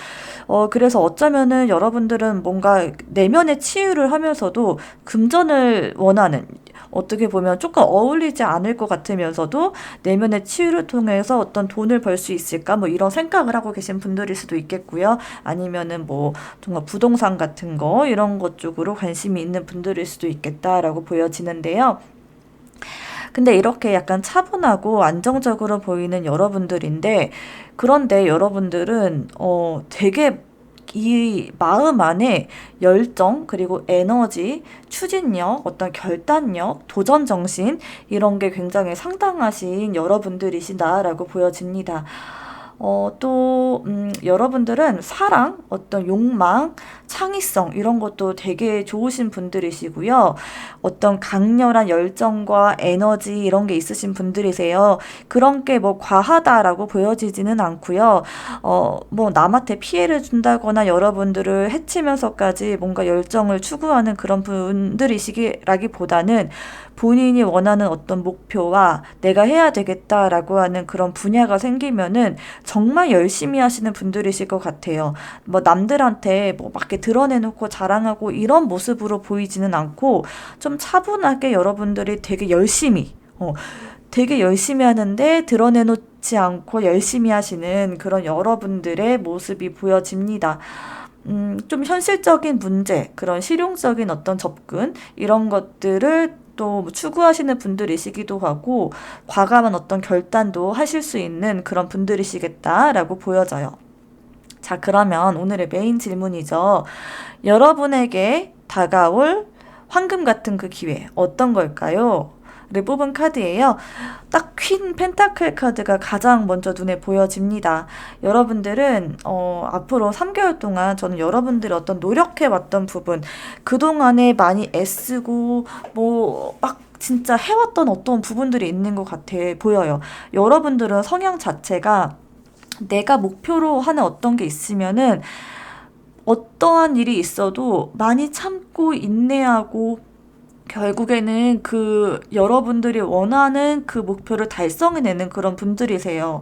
그래서 어쩌면은 여러분들은 뭔가 내면의 치유를 하면서도 금전을 원하는 어떻게 보면 조금 어울리지 않을 것 같으면서도 내면의 치유를 통해서 어떤 돈을 벌 수 있을까 뭐 이런 생각을 하고 계신 분들일 수도 있겠고요. 아니면은 뭐 정말 부동산 같은 거 이런 것 쪽으로 관심이 있는 분들일 수도 있겠다라고 보여지는데요. 근데 이렇게 약간 차분하고 안정적으로 보이는 여러분들인데 그런데 여러분들은 되게 이 마음 안에 열정, 그리고 에너지, 추진력, 어떤 결단력, 도전 정신 이런 게 굉장히 상당하신 여러분들이시다라고 보여집니다. 여러분들은 사랑, 어떤 욕망, 창의성, 이런 것도 되게 좋으신 분들이시고요. 어떤 강렬한 열정과 에너지, 이런 게 있으신 분들이세요. 그런 게 뭐 과하다라고 보여지지는 않고요. 뭐 남한테 피해를 준다거나 여러분들을 해치면서까지 뭔가 열정을 추구하는 그런 분들이시기라기보다는 본인이 원하는 어떤 목표와 내가 해야 되겠다라고 하는 그런 분야가 생기면은 정말 열심히 하시는 분들이실 것 같아요. 뭐 남들한테 뭐 막 이렇게 드러내놓고 자랑하고 이런 모습으로 보이지는 않고 좀 차분하게 여러분들이 되게 열심히 하는데 드러내놓지 않고 열심히 하시는 그런 여러분들의 모습이 보여집니다. 좀 현실적인 문제, 그런 실용적인 어떤 접근, 이런 것들을 또 추구하시는 분들이시기도 하고, 과감한 어떤 결단도 하실 수 있는 그런 분들이시겠다라고 보여져요. 자, 그러면 오늘의 메인 질문이죠. 여러분에게 다가올 황금 같은 그 기회, 어떤 걸까요? 뽑은 카드예요. 딱 퀸 펜타클 카드가 가장 먼저 눈에 보여집니다. 여러분들은 앞으로 3개월 동안 저는 여러분들이 어떤 노력해왔던 부분, 그동안에 많이 애쓰고 뭐 막 진짜 해왔던 어떤 부분들이 있는 것 같아 보여요. 여러분들은 성향 자체가 내가 목표로 하는 어떤 게 있으면은 어떠한 일이 있어도 많이 참고 인내하고 결국에는 그 여러분들이 원하는 그 목표를 달성해내는 그런 분들이세요.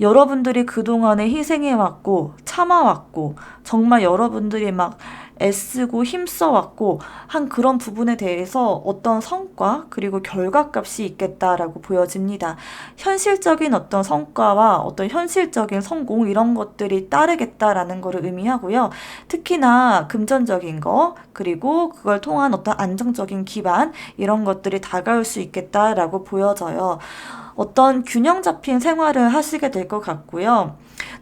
여러분들이 그동안에 희생해왔고, 참아왔고, 정말 여러분들이 막 애쓰고 힘써왔고, 한 그런 부분에 대해서 어떤 성과, 그리고 결과값이 있겠다라고 보여집니다. 현실적인 어떤 성과와 어떤 현실적인 성공, 이런 것들이 따르겠다라는 것을 의미하고요. 특히나 금전적인 거, 그리고 그걸 통한 어떤 안정적인 기반, 이런 것들이 다가올 수 있겠다라고 보여져요. 어떤 균형 잡힌 생활을 하시게 될 것 같고요.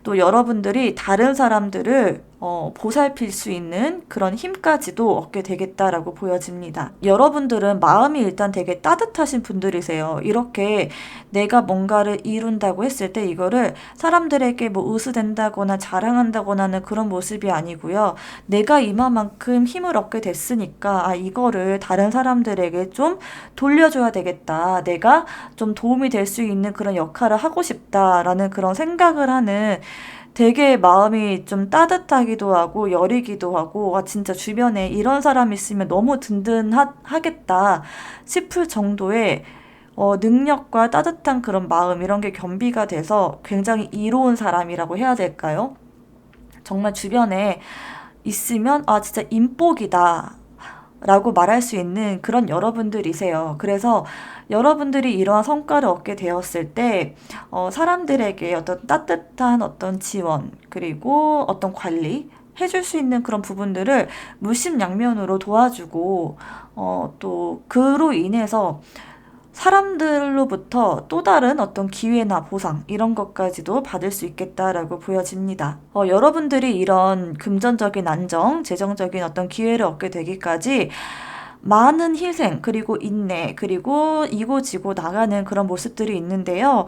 또 여러분들이 다른 사람들을 보살필 수 있는 그런 힘까지도 얻게 되겠다라고 보여집니다. 여러분들은 마음이 일단 되게 따뜻하신 분들이세요. 이렇게 내가 뭔가를 이룬다고 했을 때 이거를 사람들에게 뭐 의수된다거나 자랑한다거나 하는 그런 모습이 아니고요. 내가 이만큼 힘을 얻게 됐으니까 이거를 다른 사람들에게 좀 돌려줘야 되겠다. 내가 좀 도움이 될 수 있는 그런 역할을 하고 싶다라는 그런 생각을 하는 되게 마음이 좀 따뜻하기도 하고 여리기도 하고 진짜 주변에 이런 사람이 있으면 너무 든든하겠다 싶을 정도의 능력과 따뜻한 그런 마음 이런 게 겸비가 돼서 굉장히 이로운 사람이라고 해야 될까요? 정말 주변에 있으면 진짜 인복이다 라고 말할 수 있는 그런 여러분들이세요. 그래서 여러분들이 이러한 성과를 얻게 되었을 때 사람들에게 어떤 따뜻한 어떤 지원 그리고 어떤 관리 해줄 수 있는 그런 부분들을 물심양면으로 도와주고 또 그로 인해서 사람들로부터 또 다른 어떤 기회나 보상 이런 것까지도 받을 수 있겠다라고 보여집니다. 여러분들이 이런 금전적인 안정, 재정적인 어떤 기회를 얻게 되기까지 많은 희생, 그리고 인내, 그리고 이고지고 나가는 그런 모습들이 있는데요.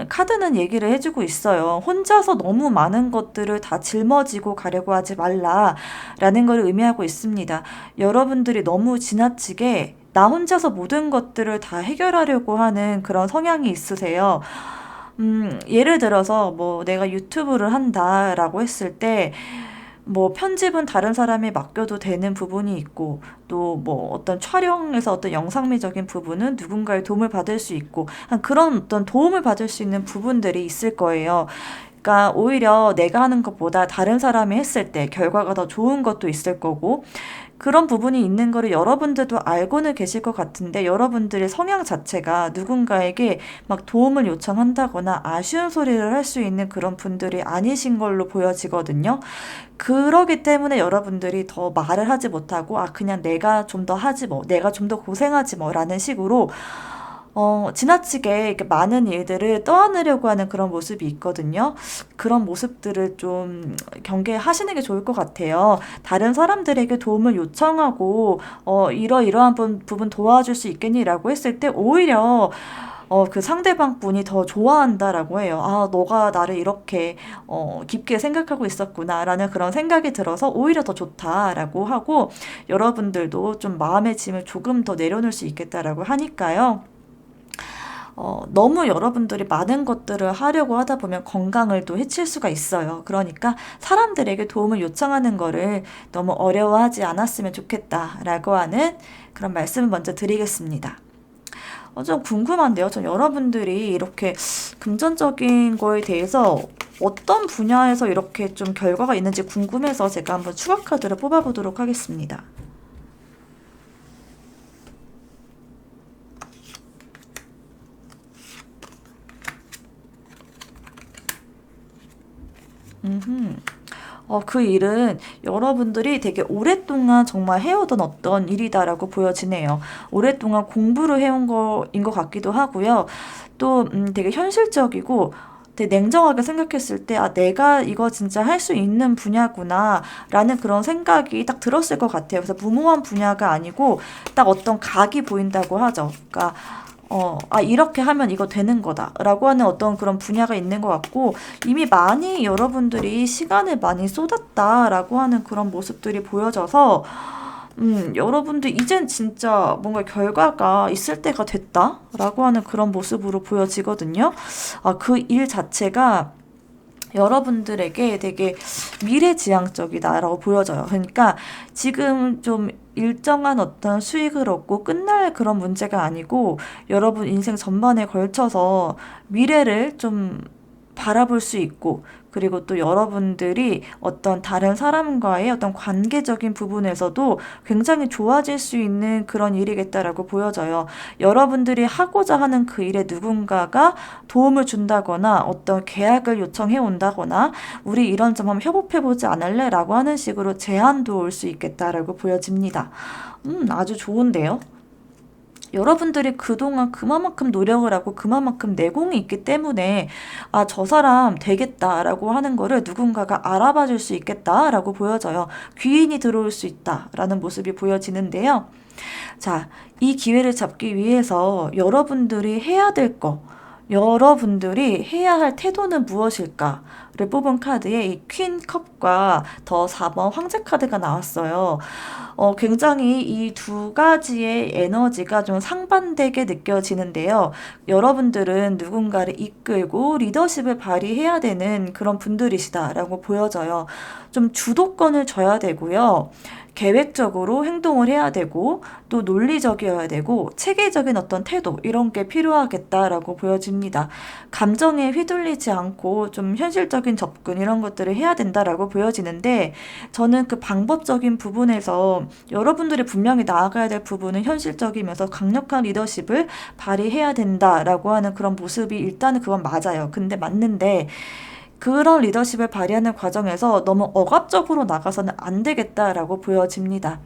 카드는 얘기를 해주고 있어요. 혼자서 너무 많은 것들을 다 짊어지고 가려고 하지 말라라는 걸 의미하고 있습니다. 여러분들이 너무 지나치게 나 혼자서 모든 것들을 다 해결하려고 하는 그런 성향이 있으세요. 예를 들어서 뭐 내가 유튜브를 한다라고 했을 때 뭐 편집은 다른 사람에 맡겨도 되는 부분이 있고 또 뭐 어떤 촬영에서 어떤 영상미적인 부분은 누군가의 도움을 받을 수 있고 그런 어떤 도움을 받을 수 있는 부분들이 있을 거예요. 그러니까 오히려 내가 하는 것보다 다른 사람이 했을 때 결과가 더 좋은 것도 있을 거고 그런 부분이 있는 거를 여러분들도 알고는 계실 것 같은데 여러분들의 성향 자체가 누군가에게 막 도움을 요청한다거나 아쉬운 소리를 할 수 있는 그런 분들이 아니신 걸로 보여지거든요. 그러기 때문에 여러분들이 더 말을 하지 못하고 그냥 내가 좀 더 하지 뭐 내가 좀 더 고생하지 뭐라는 식으로 지나치게 이렇게 많은 일들을 떠안으려고 하는 그런 모습이 있거든요. 그런 모습들을 좀 경계하시는 게 좋을 것 같아요. 다른 사람들에게 도움을 요청하고, 이러이러한 부분 도와줄 수 있겠니라고 했을 때 오히려 그 상대방 분이 더 좋아한다라고 해요. 너가 나를 이렇게 깊게 생각하고 있었구나라는 그런 생각이 들어서 오히려 더 좋다라고 하고 여러분들도 좀 마음의 짐을 조금 더 내려놓을 수 있겠다라고 하니까요. 너무 여러분들이 많은 것들을 하려고 하다 보면 건강을 또 해칠 수가 있어요. 그러니까 사람들에게 도움을 요청하는 거를 너무 어려워하지 않았으면 좋겠다라고 하는 그런 말씀을 먼저 드리겠습니다. 좀 궁금한데요. 전 여러분들이 이렇게 금전적인 거에 대해서 어떤 분야에서 이렇게 좀 결과가 있는지 궁금해서 제가 한번 추가 카드를 뽑아보도록 하겠습니다. 그 일은 여러분들이 되게 오랫동안 정말 해오던 어떤 일이다라고 보여지네요. 오랫동안 공부를 해온 거인 것 같기도 하고요. 또 되게 현실적이고 되게 냉정하게 생각했을 때, 아, 내가 이거 진짜 할 수 있는 분야구나, 라는 그런 생각이 딱 들었을 것 같아요. 그래서 무모한 분야가 아니고, 딱 어떤 각이 보인다고 하죠. 그러니까, 아, 이렇게 하면 이거 되는 거다, 라고 하는 어떤 그런 분야가 있는 것 같고, 이미 많이 여러분들이 시간을 많이 쏟았다라고 하는 그런 모습들이 보여져서, 여러분들 이젠 진짜 뭔가 결과가 있을 때가 됐다라고 하는 그런 모습으로 보여지거든요. 아, 그 일 자체가 여러분들에게 되게 미래지향적이다라고 보여져요. 그러니까 지금 좀 일정한 어떤 수익을 얻고 끝날 그런 문제가 아니고 여러분 인생 전반에 걸쳐서 미래를 좀 바라볼 수 있고, 그리고 또 여러분들이 어떤 다른 사람과의 어떤 관계적인 부분에서도 굉장히 좋아질 수 있는 그런 일이겠다라고 보여져요. 여러분들이 하고자 하는 그 일에 누군가가 도움을 준다거나 어떤 계약을 요청해 온다거나 우리 이런 점 한번 협업해보지 않을래? 라고 하는 식으로 제안도 올 수 있겠다라고 보여집니다. 아주 좋은데요? 여러분들이 그동안 그만큼 노력을 하고 그만큼 내공이 있기 때문에 아, 저 사람 되겠다라고 하는 거를 누군가가 알아봐 줄 수 있겠다라고 보여져요. 귀인이 들어올 수 있다라는 모습이 보여지는데요. 자, 이 기회를 잡기 위해서 여러분들이 해야 될 거, 여러분들이 해야 할 태도는 무엇일까를 뽑은 카드에 이 퀸 컵과 더 4번 황제 카드가 나왔어요. 굉장히 이 두 가지의 에너지가 좀 상반되게 느껴지는데요. 여러분들은 누군가를 이끌고 리더십을 발휘해야 되는 그런 분들이시다라고 보여져요. 좀 주도권을 져야 되고요. 계획적으로 행동을 해야 되고 또 논리적이어야 되고 체계적인 어떤 태도 이런 게 필요하겠다라고 보여집니다. 감정에 휘둘리지 않고 좀 현실적인 접근 이런 것들을 해야 된다라고 보여지는데 저는 그 방법적인 부분에서 여러분들이 분명히 나아가야 될 부분은 현실적이면서 강력한 리더십을 발휘해야 된다라고 하는 그런 모습이 일단은 그건 맞아요. 근데 맞는데 그런 리더십을 발휘하는 과정에서 너무 억압적으로 나가서는 안 되겠다라고 보여집니다.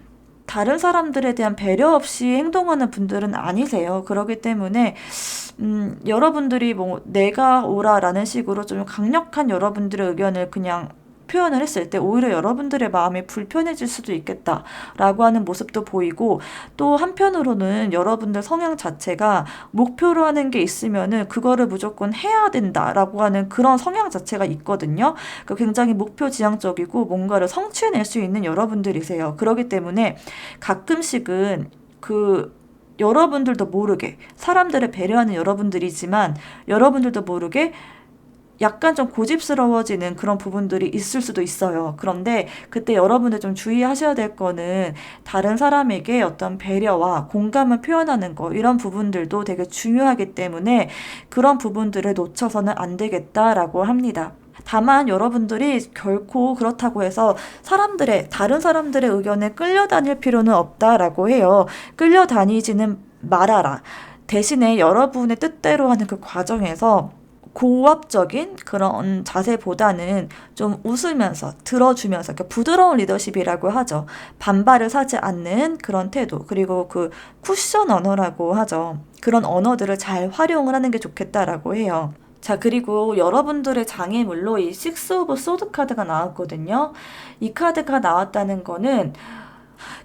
다른 사람들에 대한 배려 없이 행동하는 분들은 아니세요. 그렇기 때문에 여러분들이 뭐 내가 오라라는 식으로 좀 강력한 여러분들의 의견을 그냥 표현을 했을 때 오히려 여러분들의 마음이 불편해질 수도 있겠다라고 하는 모습도 보이고, 또 한편으로는 여러분들 성향 자체가 목표로 하는 게 있으면은 그거를 무조건 해야 된다라고 하는 그런 성향 자체가 있거든요. 그러니까 굉장히 목표 지향적이고 뭔가를 성취해낼 수 있는 여러분들이세요. 그렇기 때문에 가끔씩은 여러분들도 모르게 사람들을 배려하는 여러분들이지만 여러분들도 모르게 약간 좀 고집스러워지는 그런 부분들이 있을 수도 있어요. 그런데 그때 여러분들 좀 주의하셔야 될 거는 다른 사람에게 어떤 배려와 공감을 표현하는 거, 이런 부분들도 되게 중요하기 때문에 그런 부분들을 놓쳐서는 안 되겠다라고 합니다. 다만 여러분들이 결코 그렇다고 해서 다른 사람들의 의견에 끌려다닐 필요는 없다라고 해요. 끌려다니지는 말아라. 대신에 여러분의 뜻대로 하는 그 과정에서 고압적인 그런 자세보다는 좀 웃으면서 들어주면서, 그러니까 부드러운 리더십이라고 하죠. 반발을 사지 않는 그런 태도, 그리고 그 쿠션 언어라고 하죠. 그런 언어들을 잘 활용을 하는 게 좋겠다라고 해요. 자, 그리고 여러분들의 장애물로 이 식스 오브 소드 카드가 나왔거든요. 이 카드가 나왔다는 거는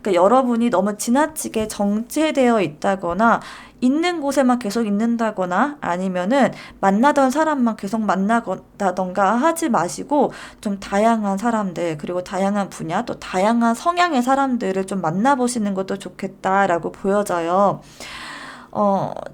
그러니까 여러분이 너무 지나치게 정체되어 있다거나 있는 곳에만 계속 있는다거나 아니면은 만나던 사람만 계속 만나다던가 하지 마시고 좀 다양한 사람들, 그리고 다양한 분야 또 다양한 성향의 사람들을 좀 만나보시는 것도 좋겠다라고 보여져요.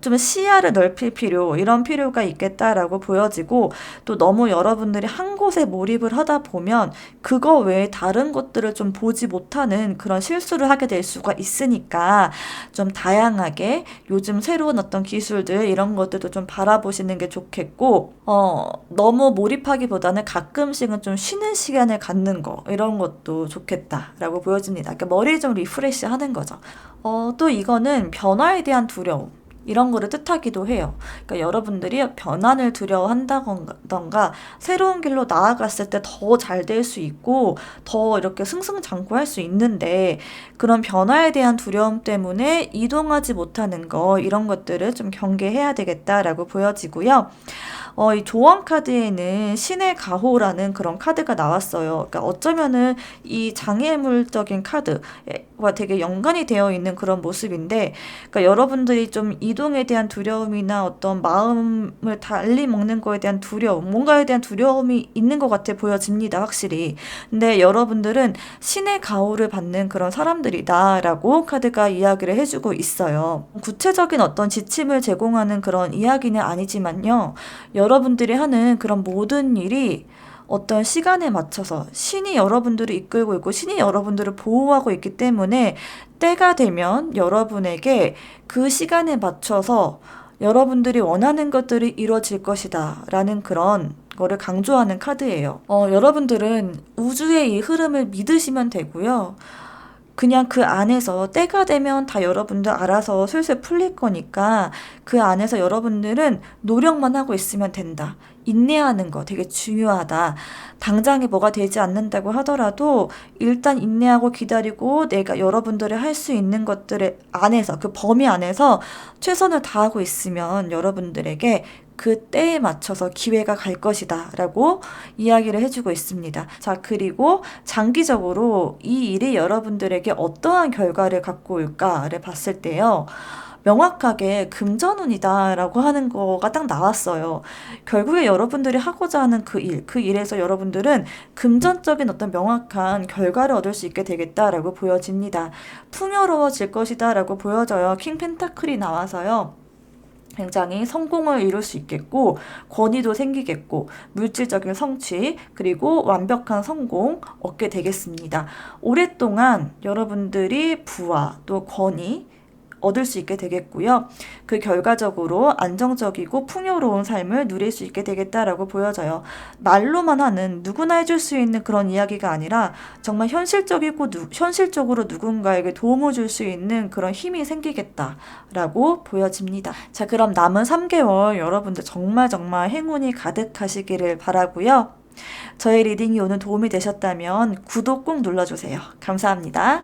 좀 시야를 넓힐 이런 필요가 있겠다라고 보여지고, 또 너무 여러분들이 한 곳에 몰입을 하다 보면 그거 외에 다른 것들을 좀 보지 못하는 그런 실수를 하게 될 수가 있으니까 좀 다양하게 요즘 새로운 어떤 기술들 이런 것들도 좀 바라보시는 게 좋겠고, 너무 몰입하기보다는 가끔씩은 좀 쉬는 시간을 갖는 거 이런 것도 좋겠다라고 보여집니다. 그러니까 머리를 좀 리프레시 하는 거죠. 또 이거는 변화에 대한 두려움, 이런 거를 뜻하기도 해요. 그러니까 여러분들이 변화를 두려워한다던가 새로운 길로 나아갔을 때 더 잘 될 수 있고 더 이렇게 승승장구할 수 있는데 그런 변화에 대한 두려움 때문에 이동하지 못하는 거, 이런 것들을 좀 경계해야 되겠다라고 보여지고요. 이 조언 카드에는 신의 가호라는 그런 카드가 나왔어요. 그러니까 어쩌면은 이 장애물적인 카드와 되게 연관이 되어 있는 그런 모습인데, 그러니까 여러분들이 좀 이동에 대한 두려움이나 어떤 마음을 달리 먹는 거에 대한 두려움, 뭔가에 대한 두려움이 있는 것 같아 보여집니다, 확실히. 근데 여러분들은 신의 가호를 받는 그런 사람들이다라고 카드가 이야기를 해주고 있어요. 구체적인 어떤 지침을 제공하는 그런 이야기는 아니지만요. 여러분들이 하는 그런 모든 일이 어떤 시간에 맞춰서 신이 여러분들을 이끌고 있고 신이 여러분들을 보호하고 있기 때문에 때가 되면 여러분에게 그 시간에 맞춰서 여러분들이 원하는 것들이 이루어질 것이다 라는 그런 거를 강조하는 카드예요. 여러분들은 우주의 이 흐름을 믿으시면 되고요. 그냥 그 안에서 때가 되면 다 여러분들 알아서 슬슬 풀릴 거니까 그 안에서 여러분들은 노력만 하고 있으면 된다. 인내하는 거 되게 중요하다. 당장에 뭐가 되지 않는다고 하더라도 일단 인내하고 기다리고 내가 여러분들이 할 수 있는 것들의 안에서 그 범위 안에서 최선을 다하고 있으면 여러분들에게 그 때에 맞춰서 기회가 갈 것이다 라고 이야기를 해주고 있습니다. 자, 그리고 장기적으로 이 일이 여러분들에게 어떠한 결과를 갖고 올까를 봤을 때요. 명확하게 금전운이다 라고 하는 거가 딱 나왔어요. 결국에 여러분들이 하고자 하는 그 일에서 여러분들은 금전적인 어떤 명확한 결과를 얻을 수 있게 되겠다라고 보여집니다. 풍요로워질 것이다 라고 보여져요. 킹 펜타클이 나와서요. 굉장히 성공을 이룰 수 있겠고 권위도 생기겠고 물질적인 성취 그리고 완벽한 성공 얻게 되겠습니다. 오랫동안 여러분들이 부와 또 권위 얻을 수 있게 되겠고요. 그 결과적으로 안정적이고 풍요로운 삶을 누릴 수 있게 되겠다라고 보여져요. 말로만 하는 누구나 해줄 수 있는 그런 이야기가 아니라 정말 현실적으로 누군가에게 도움을 줄 수 있는 그런 힘이 생기겠다라고 보여집니다. 자, 그럼 남은 3개월 여러분들 정말 행운이 가득하시기를 바라고요. 저의 리딩이 오늘 도움이 되셨다면 구독 꼭 눌러주세요. 감사합니다.